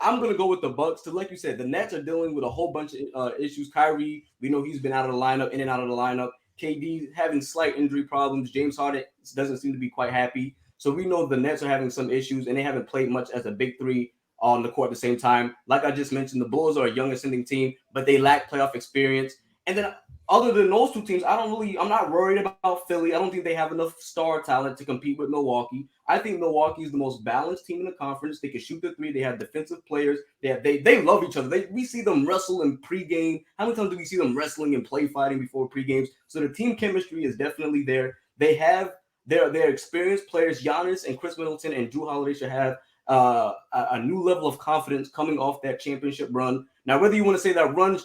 I'm gonna go with the Bucks. So, like you said, the Nets are dealing with a whole bunch of issues. Kyrie, we know he's been out of the lineup, in and out of the lineup. KD having slight injury problems. James Harden doesn't seem to be quite happy. So we know the Nets are having some issues, and they haven't played much as a big three on the court at the same time. Like I just mentioned, the Bulls are a young ascending team, but they lack playoff experience. And then other than those two teams, I'm not worried about Philly. I don't think they have enough star talent to compete with Milwaukee. I think Milwaukee is the most balanced team in the conference. They can shoot the three. They have defensive players. They love each other. We see them wrestle in pregame. How many times do we see them wrestling and play fighting before pregames? So the team chemistry is definitely there. They have their experienced players. Giannis and Chris Middleton and Drew Holiday should have a new level of confidence coming off that championship run. Now, whether you want to say that run is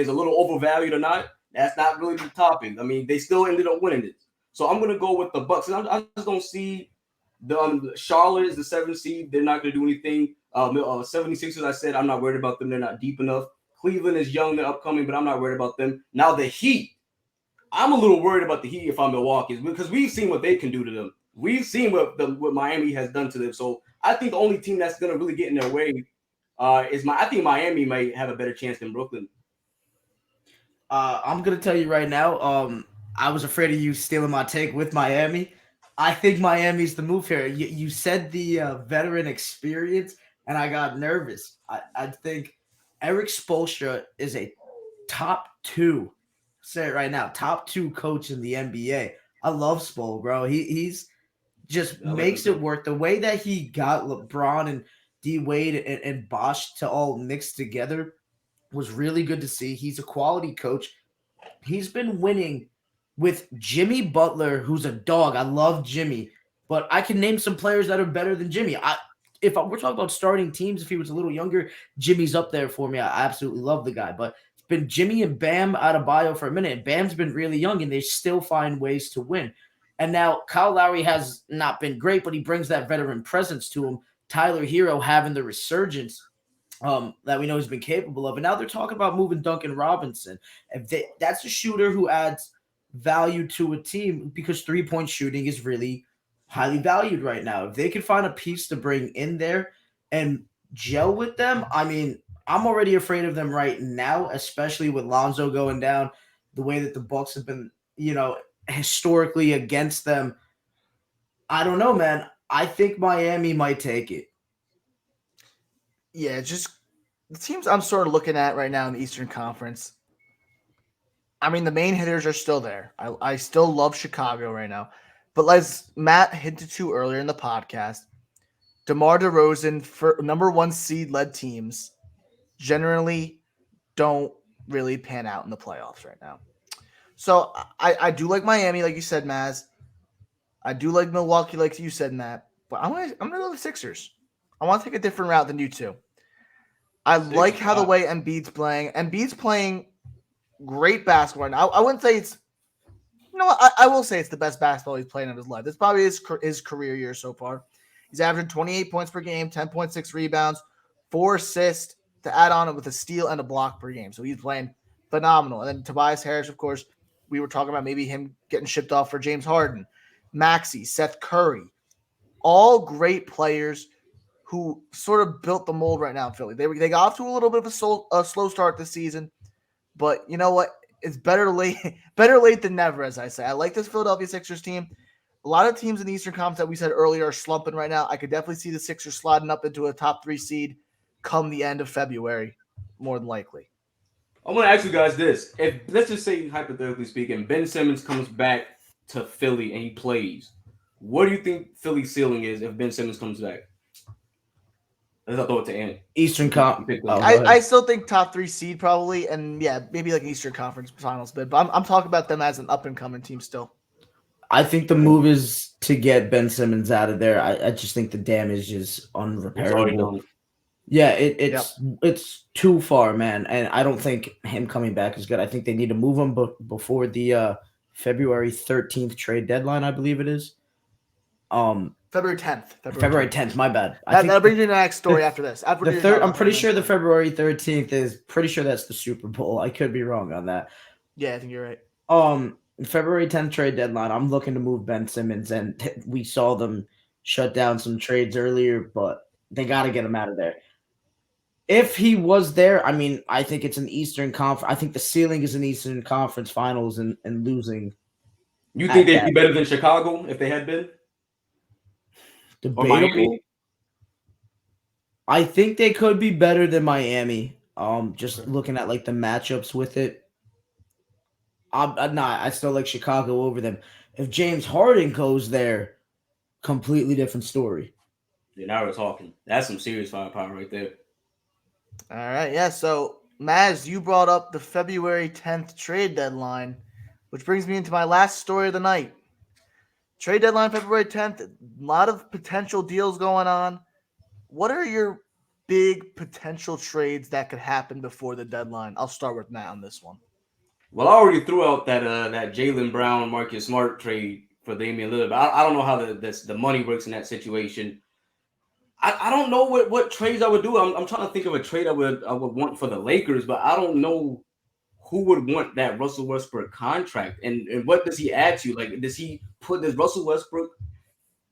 a little overvalued or not, that's not really the topic. I mean, they still ended up winning it. So I'm going to go with the Bucks. And I just don't see the Charlotte is the 7th seed. They're not going to do anything. 76ers, I said, I'm not worried about them. They're not deep enough. Cleveland is young, they're upcoming, but I'm not worried about them. Now the Heat, I'm a little worried about the Heat if I'm Milwaukee, because we've seen what they can do to them. We've seen what Miami has done to them. So I think the only team that's going to really get in their way I think Miami might have a better chance than Brooklyn. I'm gonna tell you right now. I was afraid of you stealing my take with Miami. I think Miami's the move here. You said the veteran experience, and I got nervous. I think Eric Spoelstra is a top 2. Say it right now, top 2 coach in the NBA. I love Spoel, bro. He's just makes it work. The way that he got LeBron and D Wade and Bosh to all mixed together was really good to see. He's a quality coach. He's been winning with Jimmy Butler, who's a dog. I love Jimmy, but I can name some players that are better than Jimmy. We're talking about starting teams, if he was a little younger, Jimmy's up there for me. I absolutely love the guy, but it's been Jimmy and Bam out of bio for a minute. And Bam's been really young, and they still find ways to win. And now Kyle Lowry has not been great, but he brings that veteran presence to him. Tyler Hero having the resurgence that we know he's been capable of. And now they're talking about moving Duncan Robinson. That's a shooter who adds value to a team, because three-point shooting is really highly valued right now. If they could find a piece to bring in there and gel with them, I mean, I'm already afraid of them right now, especially with Lonzo going down, the way that the Bucks have been, historically against them. I don't know, man. I think Miami might take it. Yeah, just the teams I'm sort of looking at right now in the Eastern Conference. I mean, the main hitters are still there. I still love Chicago right now. But as Matt hinted to earlier in the podcast, DeMar DeRozan for number 1 seed led teams generally don't really pan out in the playoffs right now. So I do like Miami, like you said, Maz. I do like Milwaukee, like you said, Matt. But I'm gonna go with the Sixers. I want to take a different route than you two. I like how the way Embiid's playing. Embiid's playing great basketball right now. I wouldn't say it's, I will say it's the best basketball he's playing in his life. It's probably his career year so far. He's averaging 28 points per game, 10.6 rebounds, 4 assists to add on it with a steal and a block per game. So he's playing phenomenal. And then Tobias Harris, of course, we were talking about maybe him getting shipped off for James Harden. Maxey, Seth Curry, all great players who sort of built the mold right now in Philly. They got off to a little bit of a slow start this season, but you know what? It's better late than never, as I say. I like this Philadelphia Sixers team. A lot of teams in the Eastern Conference that we said earlier are slumping right now. I could definitely see the Sixers sliding up into a top 3 seed come the end of February, more than likely. I'm going to ask you guys this. If, let's just say, hypothetically speaking, Ben Simmons comes back to Philly and he plays, what do you think Philly's ceiling is if Ben Simmons comes back? Let's not throw it to Andy. Eastern You Conference. pick Oh, one. go ahead. I still think top 3 seed probably, and yeah, maybe like an Eastern Conference Finals bid. But I'm talking about them as an up and coming team still. I think the move is to get Ben Simmons out of there. I just think the damage is It's already unrepairable. done. Yeah, it's too far, man, and I don't think him coming back is good. I think they need to move him before the February 13th trade deadline, I believe it is. February 10th. February 10th. My bad. That brings me to the next story after this. After The you're third, done, I'm pretty I'll sure the story. February 13th is pretty sure that's the Super Bowl. I could be wrong on that. Yeah, I think you're right. February 10th trade deadline. I'm looking to move Ben Simmons, and we saw them shut down some trades earlier, but they got to get him out of there. If he was there, I mean, I think it's an Eastern Conference. I think the ceiling is an Eastern Conference Finals and losing. You think they'd be better than Chicago if they had been? Or Debatable. Miami? I think they could be better than Miami. Just looking at like the matchups with it. I'm not. I still like Chicago over them. If James Harden goes there, completely different story. Yeah, now we're talking. That's some serious firepower right there. All right, yeah. So, Maz, you brought up the February 10th trade deadline, which brings me into my last story of the night. Trade deadline February 10th, a lot of potential deals going on. What are your big potential trades that could happen before the deadline? I'll start with Matt on this one. Well, I already threw out that Jaylen Brown, Marcus Smart trade for Damian Lillard. But I don't know how the money works in that situation. I don't know what trades I would do. I'm trying to think of a trade I would want for the Lakers, but I don't know who would want that Russell Westbrook contract. And what does he add to? Like, does Russell Westbrook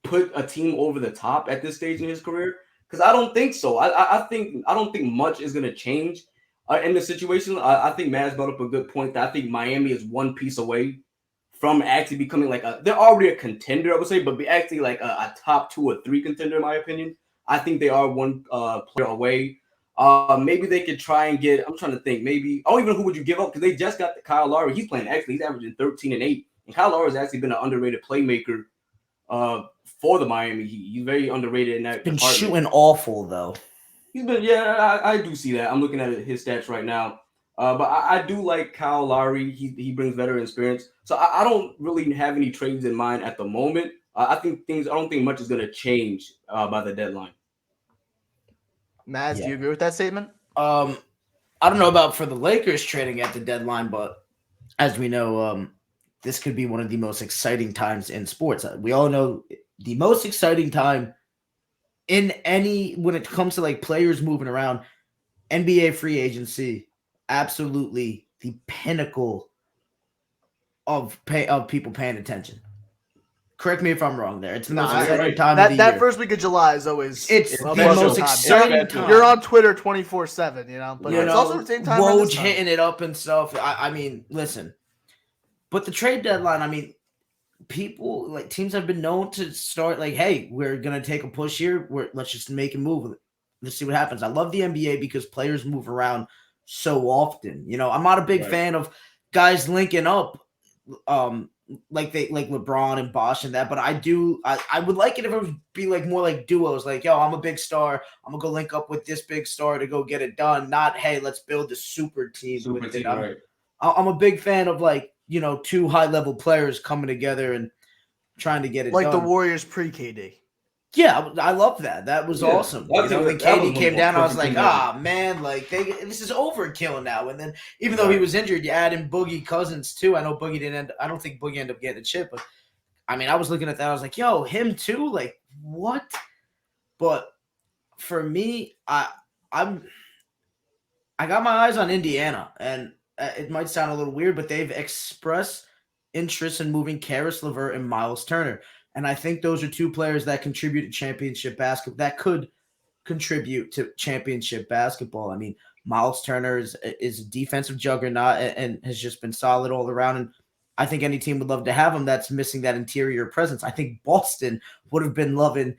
put a team over the top at this stage in his career? Because I don't think so. I don't think much is gonna change in the situation. I think Maz brought up a good point that I think Miami is one piece away from actually becoming they're already a contender, I would say, but be actually like a top 2 or 3 contender in my opinion. I think they are one player away. Maybe they could try and get. I'm trying to think. Maybe. Oh, even who would you give up? Because they just got the Kyle Lowry. He's playing excellent. He's averaging 13 and 8. And Kyle Lowry has actually been an underrated playmaker for the Miami Heat. He's very underrated in that. Been department. shooting awful though. He's been. Yeah, I do see that. I'm looking at his stats right now. But I do like Kyle Lowry. He brings veteran experience. So I don't really have any trades in mind at the moment. I don't think much is going to change by the deadline. Maz, do you agree with that statement? I don't know about for the Lakers trading at the deadline, but as we know, this could be one of the most exciting times in sports. We all know the most exciting time when it comes to like players moving around, NBA free agency, absolutely the pinnacle of people paying attention. Correct me if I'm wrong there. It's the most exciting time of the year. That first week of July is always it's the most exciting time. You're on Twitter 24/7, But it's also the same time. Woj hitting it up and stuff. I mean, listen. But the trade deadline, I mean, people like teams have been known to start like, hey, we're gonna take a push here. Let's just make a move. Let's see what happens. I love the NBA because players move around so often. I'm not a big fan of guys linking up. Like LeBron and Bosh and that, but I would like it if it would be like more like duos, like, yo, I'm a big star, I'm gonna go link up with this big star to go get it done, not, hey, let's build a super team with it. I'm a big fan of 2 high-level players coming together and trying to get it done. Like the Warriors pre-KD. Yeah, I love that. That was awesome. When KD came down, I was like, man, this is overkill now. And then even though he was injured, you add in Boogie Cousins too. I know Boogie I don't think Boogie ended up getting a chip, but I mean, I was looking at that. I was like, yo, him too? Like, what? But for me, I got my eyes on Indiana, and it might sound a little weird, but they've expressed interest in moving Karis LeVert and Miles Turner. And I think those are 2 players that contribute to championship basketball, that could contribute to championship basketball. I mean, Miles Turner is a defensive juggernaut and has just been solid all around. And I think any team would love to have him that's missing that interior presence. I think Boston would have been loving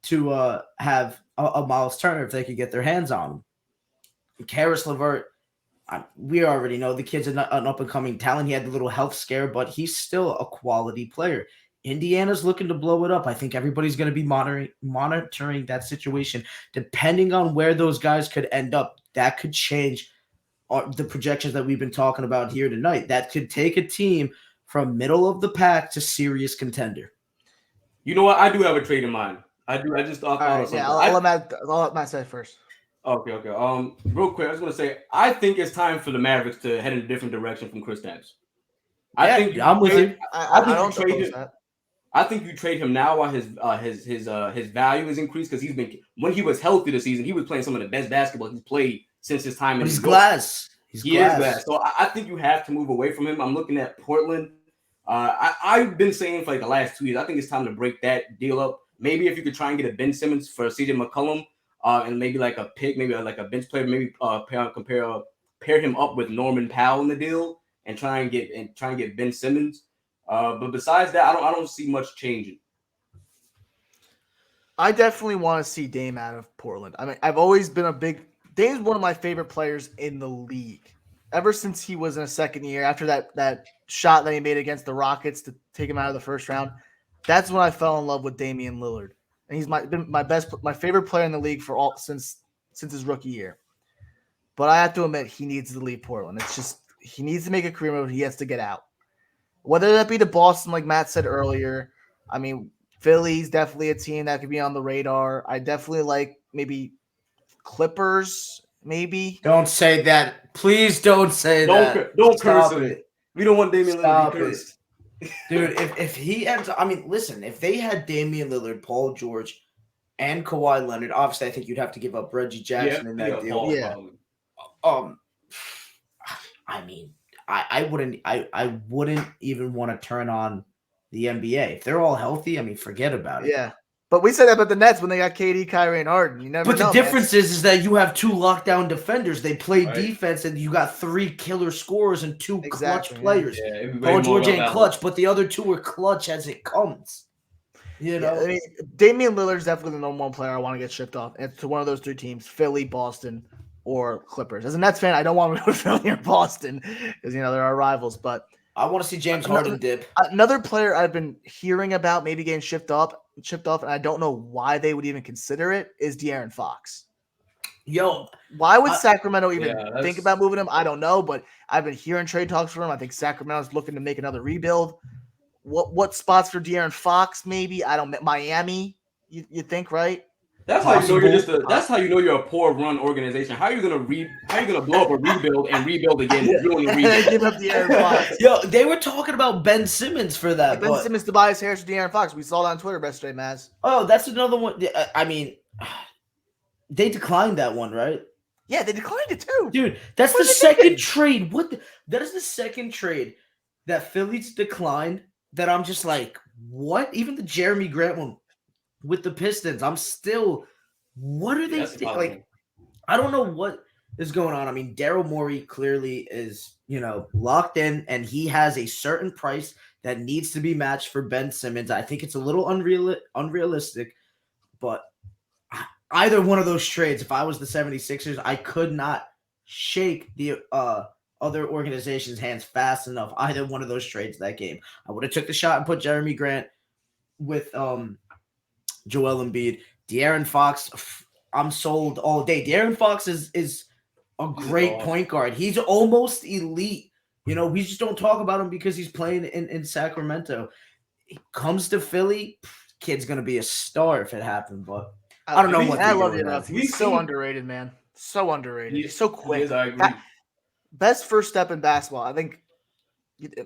to have a Miles Turner if they could get their hands on him. Karis LeVert, we already know the kid's an up-and-coming talent. He had the little health scare, but he's still a quality player. Indiana's looking to blow it up. I think everybody's going to be monitoring that situation. Depending on where those guys could end up, that could change the projections that we've been talking about here tonight. That could take a team from middle of the pack to serious contender. You know what? I do have a trade in mind. I do. I just thought of something. I'll let Matt say it first. Okay. Real quick, I was gonna say I think it's time for the Mavericks to head in a different direction from Kristaps. I think I'm with you. I don't suppose that. I think you trade him now while his value is increased because when he was healthy this season, he was playing some of the best basketball he's played since his time in He's glass. He is glass. So I think you have to move away from him. I'm looking at Portland. I've been saying for like the last 2 years, I think it's time to break that deal up. Maybe if you could try and get a Ben Simmons for CJ McCollum, and maybe like a pick, maybe like a bench player, maybe pair him up with Norman Powell in the deal and try and get Ben Simmons. But besides that, I don't see much changing. I definitely want to see Dame out of Portland. I mean, I've always been Dame's one of my favorite players in the league. Ever since he was in a second year, after that shot that he made against the Rockets to take him out of the first round, that's when I fell in love with Damian Lillard. And he's been my favorite player in the league since his rookie year. But I have to admit, he needs to leave Portland. It's just he needs to make a career move. He has to get out. Whether that be to Boston, like Matt said earlier, I mean, Philly's definitely a team that could be on the radar. I definitely like maybe Clippers, maybe. Don't say that. Please don't say that. Don't curse him. We don't want Damian Lillard to be cursed. Dude, if he ends, I mean, listen, if they had Damian Lillard, Paul George, and Kawhi Leonard, obviously I think you'd have to give up Reggie Jackson in that deal. Yeah. I mean, I wouldn't even want to turn on the NBA. If they're all healthy, I mean, forget about it. Yeah. But we said that about the Nets when they got KD, Kyrie, and Harden. You never know. But the difference is that you have two lockdown defenders. They play defense, and you got three killer scorers and two clutch players. Yeah, Paul George ain't clutch, but the other two are clutch as it comes. You know, I mean, Damian Lillard's definitely the number one player I want to get shipped off. It's to one of those three teams: Philly, Boston, or Clippers. As a Nets fan, I don't want to go to Philly or Boston because they're our rivals. But I want to see James Harden dip. Another player I've been hearing about maybe getting shipped off, and I don't know why they would even consider it, is De'Aaron Fox. Yo, why would Sacramento even think about moving him? I don't know, but I've been hearing trade talks for him. I think Sacramento's looking to make another rebuild. What spots for De'Aaron Fox? Maybe Miami. You think, right? That's how you know that's how you know you're a poor run organization. How are you gonna blow up a rebuild and rebuild again? Give up De'Aaron Fox. Yo, they were talking about Ben Simmons for that. Ben Simmons, Tobias Harris, or De'Aaron Fox. We saw it on Twitter yesterday, Maz. Oh, that's another one. I mean, they declined that one, right? Yeah, they declined it too. Dude, that's the second trade. That is the second trade that Phillies declined that I'm just like, what? Even the Jeremy Grant one with the Pistons, I'm still, what are they like? I don't know what is going on. I mean, Daryl Morey clearly is, locked in, and he has a certain price that needs to be matched for Ben Simmons. I think it's a little unrealistic, but either one of those trades, if I was the 76ers, I could not shake the other organization's hands fast enough. Either one of those trades that game. I would have took the shot and put Jeremy Grant with Joel Embiid. De'Aaron Fox, I'm sold all day. De'Aaron Fox is a great point guard. He's almost elite. We just don't talk about him because he's playing in Sacramento. He comes to Philly, kid's going to be a star if it happened, but I don't know what I love it. He's so underrated, man. So underrated. He's so quick. I agree. Best first step in basketball. I think.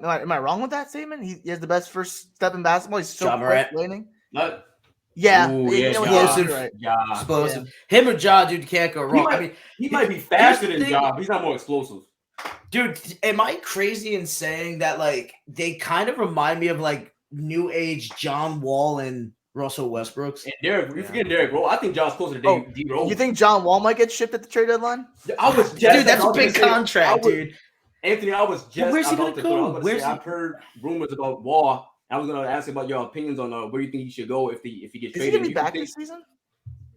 Am I wrong with that statement? He has the best first step in basketball. He's so quick landing. Yeah. Explosive. Him or Ja, dude, can't go wrong. He might be faster than Ja, but he's not more explosive. Dude, am I crazy in saying that they kind of remind me of new age John Wall and Russell Westbrook? And you forget Derrick Rose. I think John's closer to D Rose. You think John Wall might get shipped at the trade deadline? Dude, that's a big contract, dude. Anthony, I was just where's he gonna go? I've heard rumors about Wall. I was gonna ask about your opinions on where you think he should go if he gets traded. Is he gonna be back this season?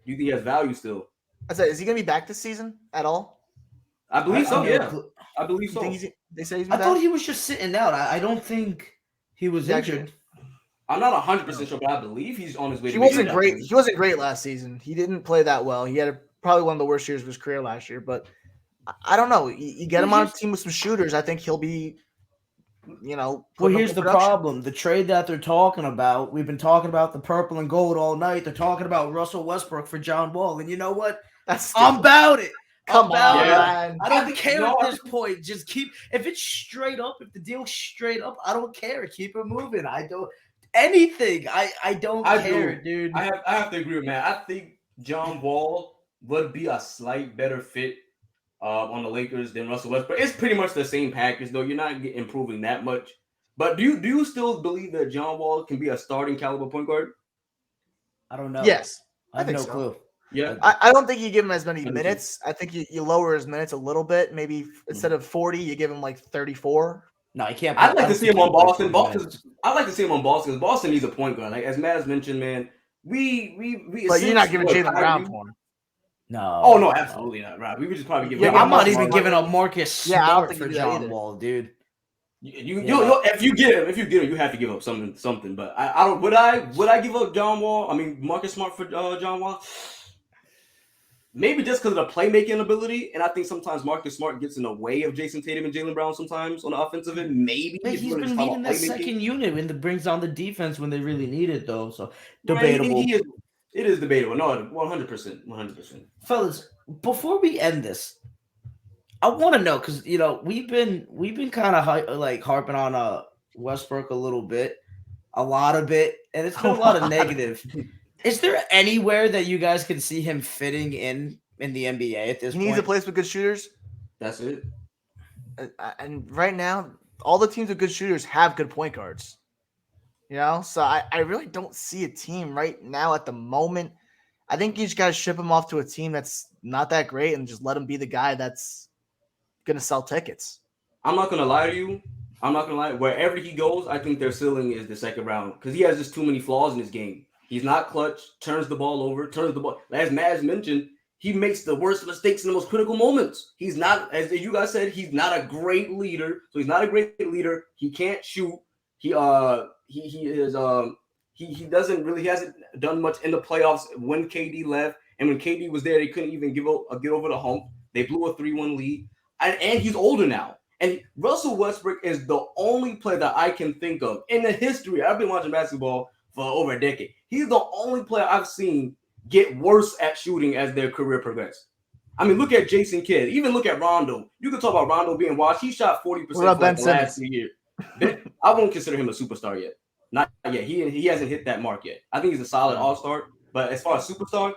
You think he has value still? I said, is he gonna be back this season at all? I believe so. Yeah, I believe so. They say he's I thought he was just sitting out. I don't think he was injured. I'm not 100% sure, but I believe he's on his way. He to making wasn't that great. move. He wasn't great last season. He didn't play that well. He had probably one of the worst years of his career last year. But I don't know. You get him on a team with some shooters, I think he'll be, Well, putting up here's good the production. problem. The trade that they're talking about, we've been talking about the purple and gold all night. They're talking about Russell Westbrook for John Wall. And you know what? That's I'm about it. Come I'm about on, it. man. I don't think- care no, at I this point. Just if it's straight up, if the deal's straight up, I don't care. Keep it moving. I don't anything. I don't care, dude. I have to agree with Matt. I think John Wall would be a slight better fit on the Lakers than Russell Westbrook. It's pretty much the same package, though. You're not improving that much. But do you still believe that John Wall can be a starting caliber point guard? I don't know. Yes. I have think no so. clue. Yeah. I don't think you give him as many I do too. minutes. I think you lower his minutes a little bit. Maybe instead of 40, you give him like 34. No, I can't. I'd like to see him on Boston. Boston. I'd like to see him on Boston because Boston needs a point guard. Like as Maz mentioned, man, we. But you're not giving essentially- Jaylen Brown for him. No. Oh no, absolutely not. Right, we would just probably give. Yeah, him I'm not Marcus even Smart. giving up Marcus Yeah, I don't Smart think for you do that John either. Wall, dude. If you get him, you have to give up something. But I don't. Would I give up John Wall? I mean Marcus Smart for John Wall? Maybe just because of the playmaking ability, and I think sometimes Marcus Smart gets in the way of Jason Tatum and Jaylen Brown sometimes on the offensive end. Maybe But if you he's wanna been just talk leading about that playmaking. second unit when it brings down the defense when they really need it, though. So Right, debatable. It is debatable. No, 100%, 100%. Fellas, before we end this, I want to know because we've been kind of harping on Westbrook a little bit, a lot of it, and it's been a lot of negative. Is there anywhere that you guys can see him fitting in the NBA at this He point? needs a place with good shooters. That's it. And right now, all the teams with good shooters have good point guards. So I really don't see a team right now at the moment. I think you just got to ship him off to a team that's not that great and just let him be the guy that's going to sell tickets. I'm not gonna lie to you. Wherever he goes, I think their ceiling is the second round because he has just too many flaws in his game. He's not clutch, turns the ball over, As Maz mentioned, he makes the worst mistakes in the most critical moments. He's not, as you guys said, he's not a great leader. So he's not a great leader. He can't shoot. He hasn't done much in the playoffs when KD left. And when KD was there, they couldn't even get over the hump. They blew a 3-1 lead. And he's older now. And Russell Westbrook is the only player that I can think of in the history. I've been watching basketball for over a decade. He's the only player I've seen get worse at shooting as their career progressed. I mean, look at Jason Kidd. Even look at Rondo. You can talk about Rondo being washed. He shot 40% What about for Ben the last Simmons? 2 years. I won't consider him a superstar yet. Not yet. He hasn't hit that mark yet. I think he's a solid all-star. But as far as superstar,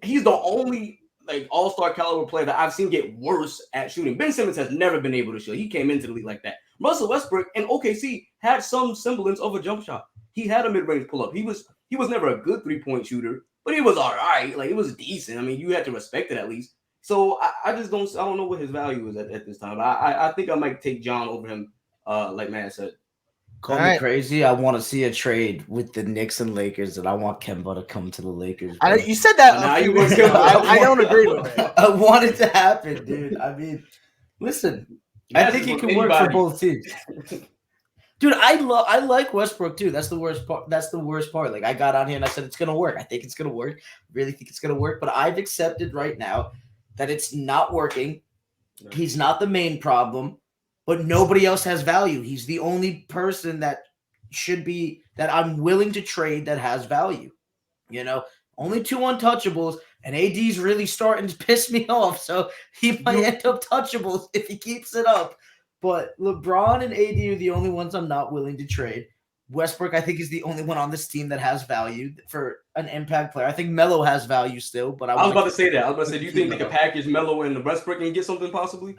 he's the only all-star caliber player that I've seen get worse at shooting. Ben Simmons has never been able to shoot. He came into the league like that. Russell Westbrook and OKC had some semblance of a jump shot. He had a mid-range pull-up. He was never a good three-point shooter, but he was all right. It was decent. I mean, you had to respect it at least. So I don't know what his value is at this time. I think I might take John over him, like Matt said. Call me crazy. I want to see a trade with the Knicks and Lakers, and I want Kemba to come to the Lakers. You said that. Now a few you weeks want ago. Kemba. I don't agree with it. I want it to happen, dude. I mean, listen, I think it can work for both teams. Dude, I like Westbrook too. That's the worst part. I got on here and I said it's gonna work. I think it's gonna work. Really think it's gonna work. But I've accepted right now that it's not working. He's not the main problem, but nobody else has value. He's the only person that I'm willing to trade that has value. Only two untouchables, and AD's really starting to piss me off. So he might end up touchables if he keeps it up. But LeBron and AD are the only ones I'm not willing to trade. Westbrook, I think, is the only one on this team that has value for an impact player. I think Melo has value still, but I was about to say that. Do you think they could package Melo and Westbrook and get something possibly?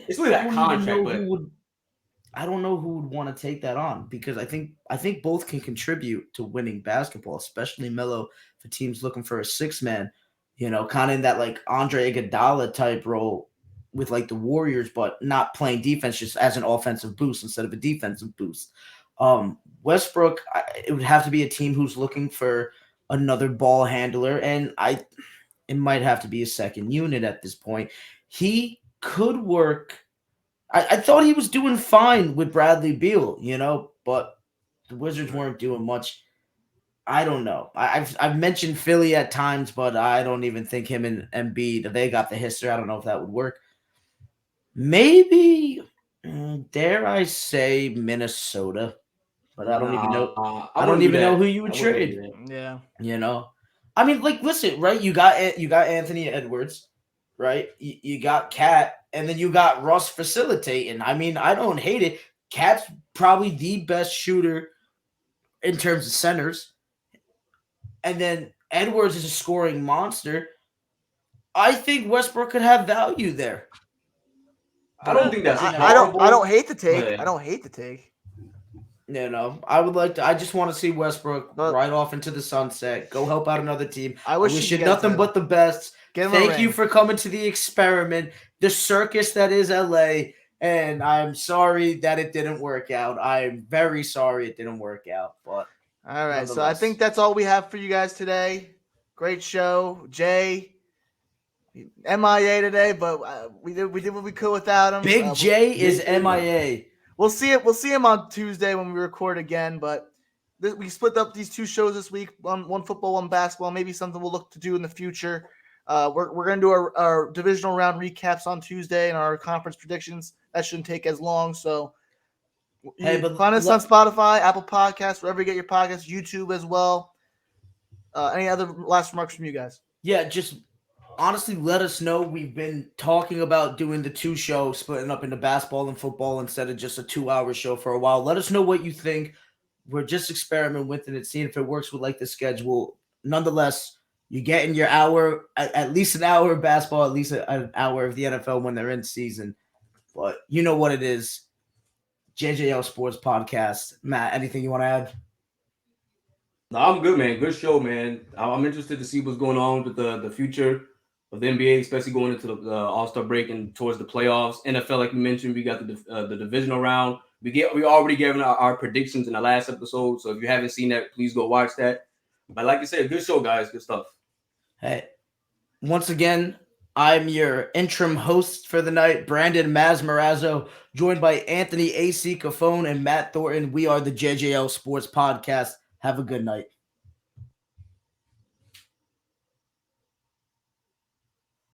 It's really that contract, but I don't know who would want to take that on because I think both can contribute to winning basketball, especially Melo for teams looking for a six-man, kind of in that Andre Iguodala type role with the Warriors, but not playing defense, just as an offensive boost instead of a defensive boost. Westbrook, it would have to be a team who's looking for another ball handler, and it might have to be a second unit at this point. He could work. I thought he was doing fine with Bradley Beal, but The Wizards weren't doing much. I don't know. I've mentioned Philly at times, but I don't even think him and Embiid, they got the history. I don't know if that would work. Maybe, dare I say, Minnesota, but I don't even know. I don't even know who you would trade. Yeah. You know, I mean, like, listen, right? You got Anthony Edwards, right? You got Cat, and then you got Russ facilitating. I mean, I don't hate it. Cat's probably the best shooter in terms of centers, and then Edwards is a scoring monster. I think Westbrook could have value there. I don't think that's I don't hate the take. but- I don't hate the take. You know, I would like to. I just want to see Westbrook But- right off into the sunset. Go help out another team. I wish you he could get nothing to- but the best. Give him a Thank you ring. for coming to the experiment, the circus that is LA. And I'm sorry that it didn't work out. I'm very sorry it didn't work out. But All right, so I nonetheless. think that's all we have for you guys today. Great show, Jay. MIA today, but we did what we could without him. Big J is J- MIA. We'll see it. We'll see him on Tuesday when we record again. But we split up these two shows this week: one football, one basketball. Maybe something we'll look to do in the future. We're gonna do our divisional round recaps on Tuesday and our conference predictions. That shouldn't take as long. So, Hey, but find us on Spotify, Apple Podcasts, wherever you get your podcasts, YouTube as well. Any other last remarks from you guys? Yeah, just honestly let us know. We've been talking about doing the two shows, splitting up into basketball and football instead of just a 2-hour show for a while. Let us know what you think. We're just experimenting with it, seeing if it works with like the schedule. Nonetheless, you're getting your hour, at least an hour of basketball, at least an hour of the NFL when they're in season. But you know what it is. JJL Sports Podcast. Matt, anything you want to add? No, I'm good, man. Good show, man. I'm interested to see what's going on with the future of the NBA, especially going into the All-Star break and towards the playoffs. NFL, like you mentioned, we got the divisional round. We already given our predictions in the last episode. So if you haven't seen that, please go watch that. But like I said, good show, guys. Good stuff. Hey, once again, I'm your interim host for the night, Brandon Masmarazzo, joined by Anthony A.C. Cafone and Matt Thornton. We are the JJL Sports Podcast. Have a good night.